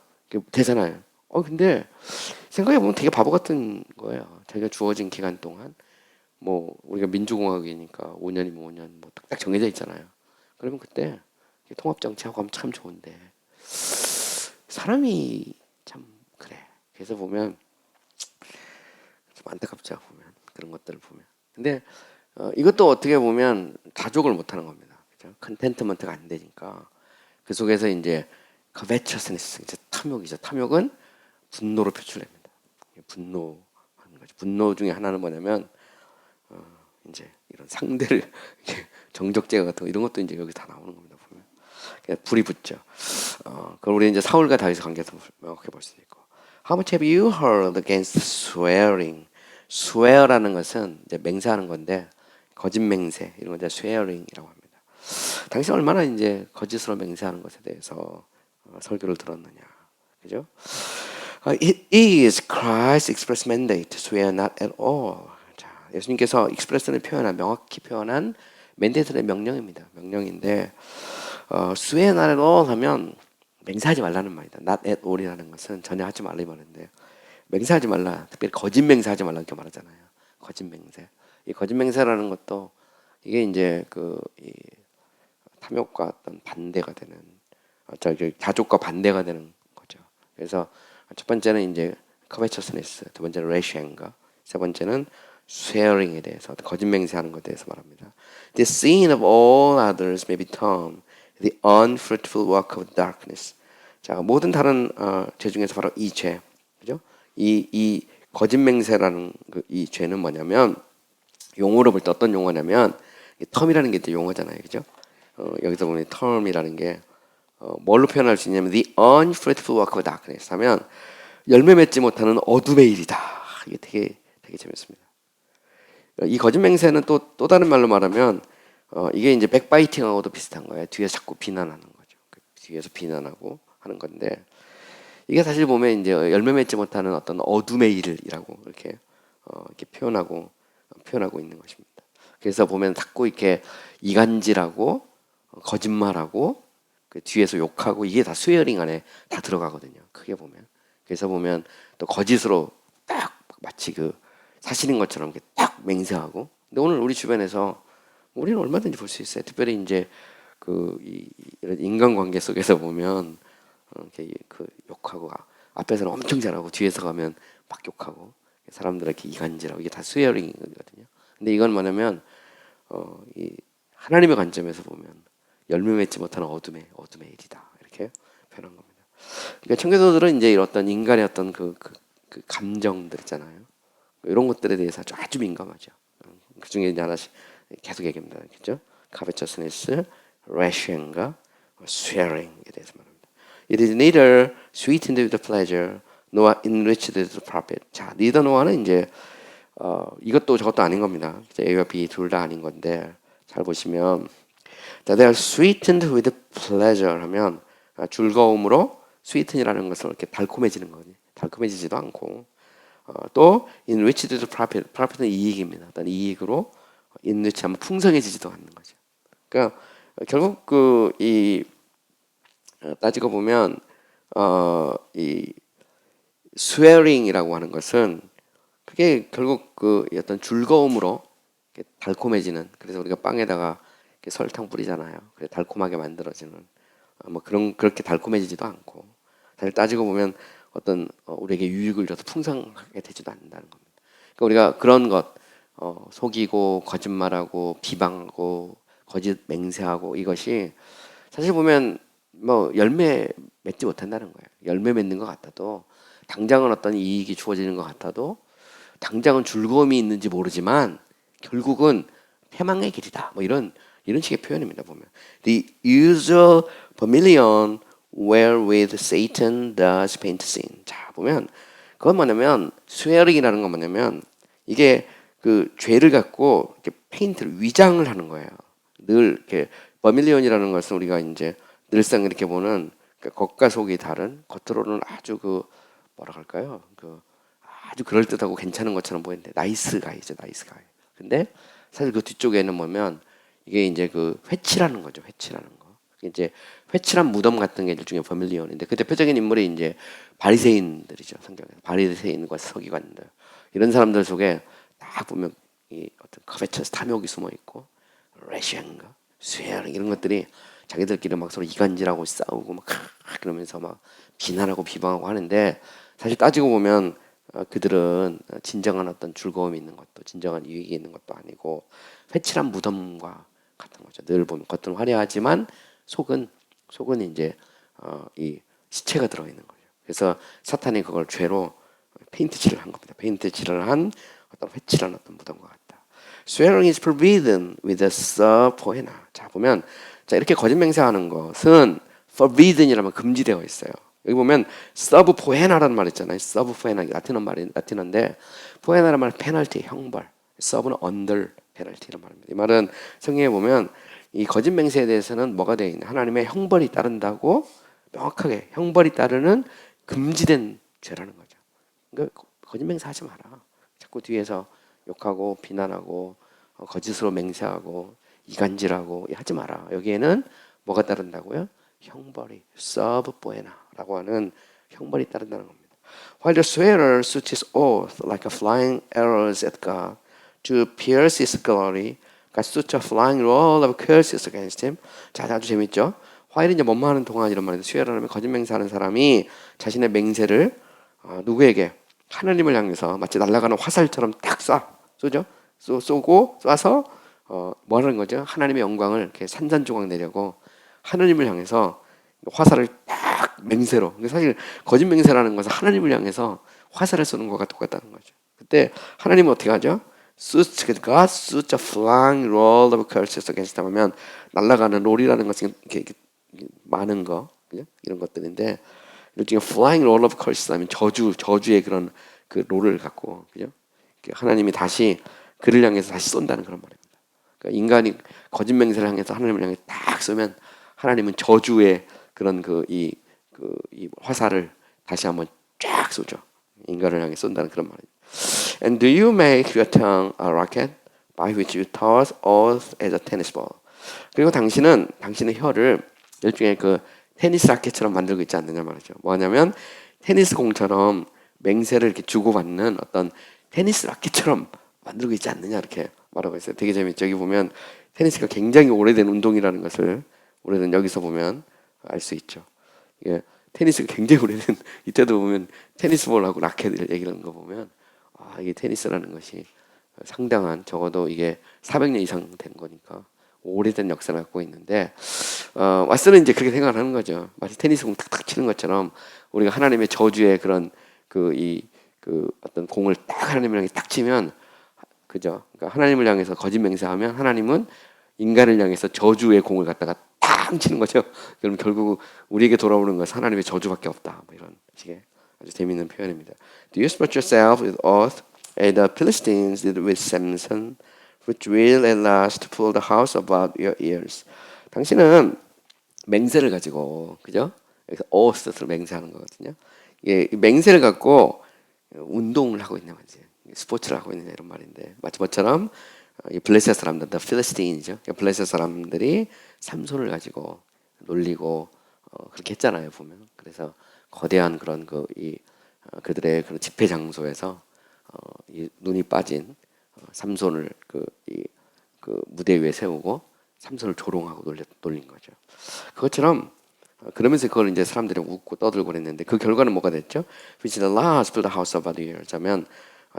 되잖아요. 근데 생각해 보면 되게 바보 같은 거예요. 자기가 주어진 기간 동안 뭐 우리가 민주공화국이니까 5년이면 5년 뭐 딱 정해져 있잖아요. 그러면 그때 통합 정치하고 하면 참 좋은데 사람이 참 그래. 그래서 보면 좀 안타깝죠. 보면 그런 것들을 보면. 근데 이것도 어떻게 보면 자족을 못하는 겁니다. 그죠? 컨텐트먼트가 안 되니까 그 속에서 이제 covetousness, 이제 탐욕이죠. 탐욕은 분노로 표출됩니다. 분노하는 거죠. 분노 중에 하나는 뭐냐면 이제 이런 상대를 정적제가 같은 거 이런 것도 이제 여기 다 나오는 겁니다. 보면 불이 붙죠. 그럼 우리 이제 사울과 다윗의 관계에서 명확히 볼 수 있고. How much have you heard against swearing? swear라는 것은 이제 맹세하는 건데 거짓 맹세 이런 걸 이제 swearing이라고 합니다. 당신 얼마나 이제 거짓으로 맹세하는 것에 대해서 설교를 들었느냐, 그죠? It is Christ's express mandate to swear not at all. 자, 예수님께서 express는 표현한 명확히 표현한 맨데이트의 명령입니다. 명령인데 swear not at all 하면 맹세하지 말라는 말이다. not at all이라는 것은 전혀 하지 말라 이 말인데 맹세하지 말라. 특별히 거짓 맹세하지 말라 이렇게 말하잖아요. 거짓 맹세. 이 거짓 맹세라는 것도 이게 이제 이 탐욕과 어떤 반대가 되는 자족과 반대가 되는 거죠. 그래서 첫 번째는 이제 covetousness, 두 번째는 ration과, 세 번째는 swearing에 대해서 거짓 맹세하는 것에 대해서 말합니다. The sin of all others may be termed the unfruitful work of darkness. 자, 모든 다른 죄 중에서 바로 이 죄, 그죠? 이 거짓 맹세라는 이 죄는 뭐냐면 용어로 볼 때 어떤 용어냐면 텀이라는 게 이제 용어잖아요, 그죠? 여기서 보면 텀이라는 게 뭘로 표현할 수 있냐면 the unfruitful work of darkness 하면 열매 맺지 못하는 어둠의 일이다. 이게 되게 재밌습니다. 이 거짓 맹세는 또 다른 말로 말하면 이게 이제 백바이팅하고도 비슷한 거예요. 뒤에서 자꾸 비난하는 거죠. 뒤에서 비난하고 하는 건데 이게 사실 보면 이제 열매 맺지 못하는 어떤 어둠의 일이라고 이렇게 표현하고 있는 것입니다. 그래서 보면 자꾸 이렇게 이간질하고 거짓말하고 그 뒤에서 욕하고 이게 다 스웨어링 안에 다 들어가거든요. 크게 보면. 그래서 보면 또 거짓으로 딱 마치 사실인 것처럼 이렇게 딱 맹세하고. 근데 오늘 우리 주변에서 우리는 얼마든지 볼 수 있어요. 특별히 이제 이런 인간관계 속에서 보면 이렇게 욕하고 앞에서는 엄청 잘하고 뒤에서 가면 막 욕하고 사람들에게 이간질하고 이게 다 스웨어링이거든요. 근데 이건 뭐냐면 이 하나님의 관점에서 보면 열매 맺지 못하는 어둠의 일이다 이렇게 표현한 겁니다. 그러니까 청교도들은 이제 어떤 인간의 어떤 그 감정들 있잖아요. 이런 것들에 대해서 아주 민감하죠. 그 중에 이제 하나씩 계속 얘기합니다, 그렇죠? covetousness, ration과 swearing에 대해서 말합니다. It is neither sweetened with pleasure nor enriched with profit. 자, neither nor는 이제 이것도 저것도 아닌 겁니다. A와 B 둘 다 아닌 건데 잘 보시면 자, they are sweetened with pleasure 하면 즐거움으로 sweeten이라는 것은 이렇게 달콤해지는 거지. 달콤해지지도 않고 또 enriched with profit. profit은 이익입니다. 어떤 이익으로 enrich하면 풍성해지지도 않는 거죠. 그러니까 결국 이 따지고 보면 이 swearing이라고 하는 것은 그게 결국 그 어떤 즐거움으로 달콤해지는 그래서 우리가 빵에다가 이렇게 설탕 뿌리잖아요. 그래 달콤하게 만들어지는 뭐 그렇게 달콤해지지도 않고 사실 따지고 보면 어떤 우리에게 유익을 줘서 풍성하게 되지도 않는다는 겁니다. 그러니까 우리가 그런 것 속이고 거짓말하고 비방하고 거짓 맹세하고 이것이 사실 보면 뭐 열매 맺지 못한다는 거예요. 열매 맺는 것 같아도 당장은 어떤 이익이 주어지는 것 같아도 당장은 즐거움이 있는지 모르지만 결국은 패망의 길이다. 뭐 이런 식의 표현입니다. 보면 the usual familion wherewith Satan does paint sin. 자 보면 그건 뭐냐면 swearing이라는 건 뭐냐면 이게 그 죄를 갖고 이렇게 페인트를 위장을 하는 거예요. 늘 이렇게 버밀리언이라는 것은 우리가 이제 늘상 이렇게 보는 그러니까 겉과 속이 다른 겉으로는 아주 그 뭐라 할까요? 그 아주 그럴듯하고 괜찮은 것처럼 보이는데 나이스 가이죠, 나이스 가이. 근데 사실 그 뒤쪽에는 보면 이게 이제 그 회치라는 거죠, 회치라는 거. 이제 회칠한 무덤 같은 게 일종의 버밀리언인데 그 대표적인 인물이 이제 바리새인들이죠, 성경에서 바리새인과 서기관들 이런 사람들 속에 딱 보면 이 어떤 covetous 탐욕이 숨어 있고 레시안가, 쇠하는 이런 것들이 자기들끼리 막 서로 이간질하고 싸우고 막 그러면서 막 비난하고 비방하고 하는데 사실 따지고 보면 그들은 진정한 어떤 즐거움이 있는 것도 진정한 유익이 있는 것도 아니고 회칠한 무덤과 같은 거죠. 늘 보면 겉은 화려하지만 속은 이제 이 시체가 들어 있는 거죠. 그래서 사탄이 그걸 죄로 페인트칠을 한 겁니다. 페인트칠을 한 어떤 회칠한 어떤 무덤과 같다. Swearing is forbidden with a sub poena. 자 보면 자 이렇게 거짓 맹세하는 것은 forbidden이라면 금지되어 있어요. 여기 보면 sub poena라는 말 있잖아요. sub poena 라틴어인데 poena라는 말 페널티 형벌. sub는 under 페널티란 말입니다. 이 말은 성경에 보면 이 거짓 맹세에 대해서는 뭐가 되어 있냐? 하나님의 형벌이 따른다고 명확하게 형벌이 따르는 금지된 죄라는 거죠. 그러니까 거짓 맹세하지 마라. 자꾸 뒤에서 욕하고 비난하고 거짓으로 맹세하고 이간질하고 하지 마라. 여기에는 뭐가 따른다고요? 형벌이 sub poena라고 하는 형벌이 따른다는 겁니다. While the swearer suits his oath like a flying arrows at God to pierce his glory, God suits a flying roll of curses against him. 자, 아주 재밌죠? while 이제 뭐뭐 하는 동안 이런 말인데 swear하면 거짓 맹세하는 사람이 자신의 맹세를 누구에게? 하나님을 향해서 마치 날아가는 화살처럼 딱 쏘죠. 쏘고 쏴서 뭐 하는 거죠? 하나님의 영광을 이렇게 산산조각 내려고 하나님을 향해서 화살을 딱 맹세로. 사실 거짓 맹세라는 것은 하나님을 향해서 화살을 쏘는 것과 똑같다는 거죠. 그때 하나님은 어떻게 하죠? God shoots a flying roll of curses against them 하면 날아가는 롤이라는 것은 이렇게 많은 거, 그죠? 이런 것들인데 일종의 flying roll of curses 하면 저주의 그런 그 롤을 갖고, 그죠? 하나님이 다시 그를 향해서 다시 쏜다는 그런 말입니다. 그러니까 인간이 거짓 맹세를 향해서 하나님을 향해 딱 쏘면 하나님은 저주의 그런 이 화살을 다시 한번 쫙 쏘죠. 인간을 향해 쏜다는 그런 말입니다. And do you make your tongue a rocket by which you toss earth as a tennis ball? 그리고 당신의 혀를 일종의 그 테니스 라켓처럼 만들고 있지 않느냐 말이죠. 뭐냐면 테니스 공처럼 맹세를 이렇게 주고받는 어떤 테니스 라켓처럼 만들고 있지 않느냐 이렇게 말하고 있어요. 되게 재밌죠. 여기 보면 테니스가 굉장히 오래된 운동이라는 것을 우리는 여기서 보면 알 수 있죠. 예, 테니스가 굉장히 오래된 이때도 보면 테니스볼하고 라켓을 얘기하는 거 보면 이게 테니스라는 것이 상당한 적어도 이게 400년 이상 된 거니까 오래된 역사를 갖고 있는데 왓슨은 이제 그렇게 생각을 하는 거죠. 마치 테니스 공 탁탁 치는 것처럼 우리가 하나님의 저주의 그런 어떤 공을 딱 하나님을 향해 딱 치면 그죠? 그러니까 하나님을 향해서 거짓 맹세하면 하나님은 인간을 향해서 저주의 공을 갖다가 딱 팡 치는 거죠. 그럼 결국 우리에게 돌아오는 것은 하나님의 저주밖에 없다. 뭐 이런 식의 아주 재미있는 표현입니다. Do you spread yourself with oath, as the Philistines did with Samson, which will at last pull the house about your ears? 당신은 맹세를 가지고, 그죠? 여기서 oath를 맹세하는 거거든요. 이 맹세를 갖고 운동을 하고 있는 거지. 스포츠를 하고 있는 이런 말인데 마치 뭐처럼 이 블레셋 사람들, the Philistines죠. 블레셋 사람들이 삼손을 가지고 놀리고 그렇게 했잖아요, 보면. 그래서 거대한 그런 그들의 그런 집회 장소에서 이 눈이 빠진 삼손을 그 무대 위에 세우고 삼손을 조롱하고 놀린 거죠. 그것처럼 그러면서 그걸 이제 사람들이 웃고 떠들고 그랬는데 그 결과는 뭐가 됐죠? Which the last built a house about you. 자면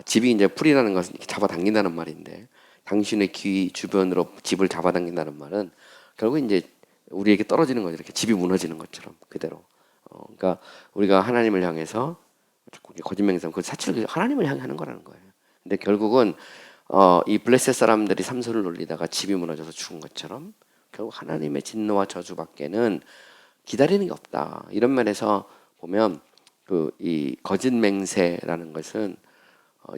집이 이제 풀이라는 것은 잡아당긴다는 말인데 당신의 귀 주변으로 집을 잡아당긴다는 말은 결국 이제 우리에게 떨어지는 거죠. 이렇게 집이 무너지는 것처럼 그대로. 그러니까 우리가 하나님을 향해서 거짓맹세하면 그 사실은 하나님을 향해 하는 거라는 거예요. 근데 결국은 이 블레셋 사람들이 삼손을 놀리다가 집이 무너져서 죽은 것처럼 결국 하나님의 진노와 저주밖에는 기다리는 게 없다. 이런 면에서 보면 이 거짓 맹세라는 것은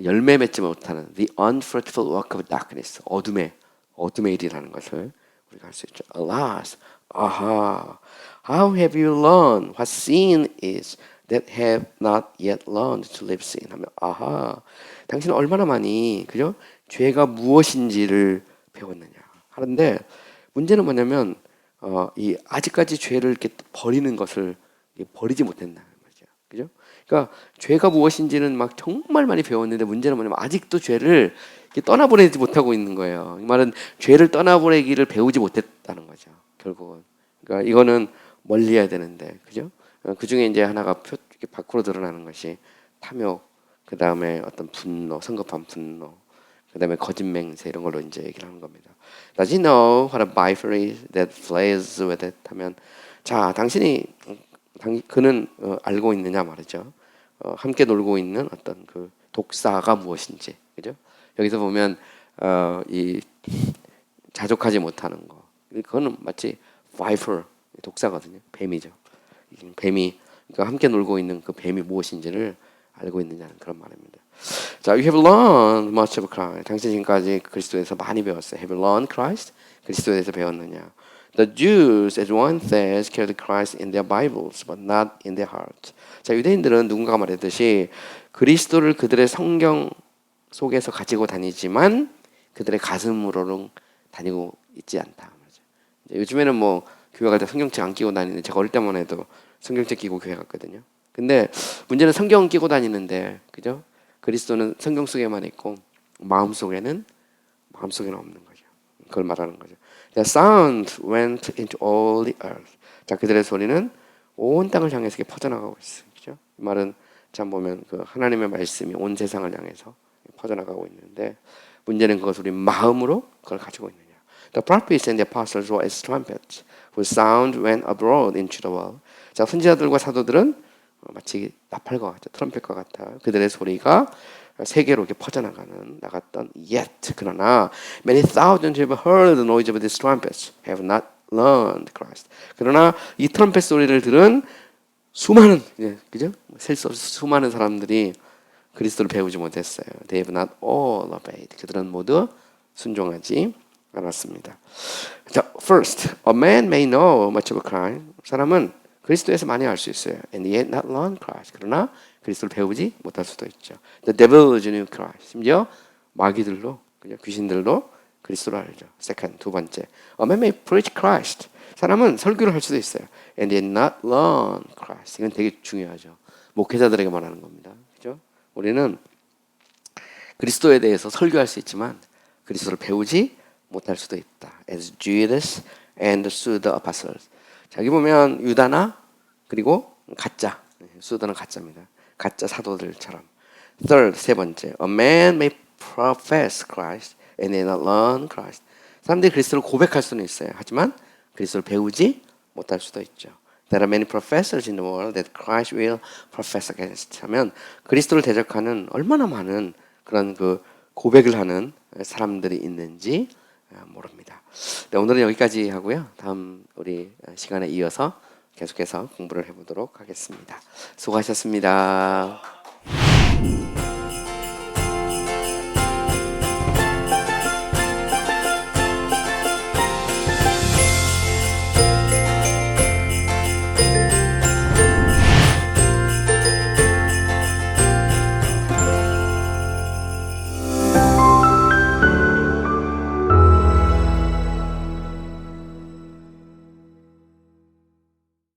열매 맺지 못하는 the unfruitful work of darkness, 어둠의 일이라는 것을 우리가 할 수 있죠. Alas, how have you learned what sin is that have not yet learned to live sin? 하면 당신은 얼마나 많이 그죠? 죄가 무엇인지를 배웠느냐 하는데 문제는 뭐냐면 이 아직까지 죄를 이렇게 버리는 것을 버리지 못했다는 거죠. 그죠? 그러니까 죄가 무엇인지는 막 정말 많이 배웠는데 문제는 뭐냐면 아직도 죄를 떠나보내지 못하고 있는 거예요. 이 말은 죄를 떠나보내기를 배우지 못했다는 거죠. 결국은. 그러니까 이거는 멀리해야 되는데, 그죠? 그 중에 이제 하나가 밖으로 드러나는 것이 탐욕, 그 다음에 어떤 분노, 성급한 분노, 그 다음에 거짓 맹세 이런 걸로 이제 얘기를 하는 겁니다. Does he know what a viper is that plays with it? 하면 자, 그는 알고 있느냐 말이죠. 함께 놀고 있는 어떤 그 독사가 무엇인지, 그죠? 여기서 보면 이 자족하지 못하는 거, 그거는 마치 viper 독사거든요. 뱀이죠. 뱀이 그러니까 함께 놀고 있는 그 뱀이 무엇인지를 알고 있느냐는 그런 말입니다. 자, you have learned much of Christ. 당신 지금까지 그리스도에서 많이 배웠어요. Have you learned Christ? 그리스도에서 배웠느냐? The Jews, as one says, carried Christ in their Bibles, but not in their hearts. 자, 유대인들은 누군가가 말했듯이 그리스도를 그들의 성경 속에서 가지고 다니지만 그들의 가슴으로는 다니고 있지 않다. 요즘에는 뭐 교회 갈 때 성경책 안 끼고 다니는데 제가 어릴 때만 해도 성경책 끼고 교회 갔거든요. 근데 문제는 성경 끼고 다니는데, 그죠? 그리스도는 성경 속에만 있고 마음속에는 없는 거죠. 그걸 말하는 거죠. The sound went into all the earth. 자, 그들의 소리는 온 땅을 향해서 퍼져나가고 있어요. 그죠? 이 말은 참 보면 그 하나님의 말씀이 온 세상을 향해서 퍼져나가고 있는데 문제는 그것을 우리 마음으로 그걸 가지고 있느냐. The prophets and the apostles were as trumpets whose sound went abroad into the world. 자, 선지자들과 사도들은 마치 나팔과 같아, 트럼펫과 같아. 그들의 소리가 세계로 이렇게 나갔던 yet 그러나 many thousands who have heard the noise of these trumpets have not learned Christ. 그러나 이 트럼펫 소리를 들은 수많은 그죠? 셀 수 없이 수많은 사람들이 그리스도를 배우지 못했어요. They have not all obeyed. 그들은 모두 순종하지 않았습니다. 자, first, a man may know much of Christ. 사람은 그리스도에서 많이 알 수 있어요. And yet not learn Christ. 그러나 그리스도를 배우지 못할 수도 있죠. The devil knew Christ. 심지어 마귀들도, 귀신들도 그리스도를 알죠. Second, 두 번째, a man may preach Christ. 사람은 설교를 할 수도 있어요. And yet not learn Christ. 이건 되게 중요하죠. 목회자들에게 말하는 겁니다. 그죠? 우리는 그리스도에 대해서 설교할 수 있지만 그리스도를 배우지 못할 수도 있다. As Judas and the apostles. 자, 여기 보면 유다나 그리고 가짜, 수다는 가짜입니다. 가짜 사도들처럼. Third, 세 번째, a man may profess Christ and then learn Christ. 사람들이 그리스도를 고백할 수는 있어요. 하지만 그리스도를 배우지 못할 수도 있죠. There are many professors in the world that Christ will profess against. 하면 그리스도를 대적하는 얼마나 많은 그런 그 고백을 하는 사람들이 있는지 모릅니다. 네, 오늘은 여기까지 하고요. 다음 우리 시간에 이어서 계속해서 공부를 해보도록 하겠습니다. 수고하셨습니다.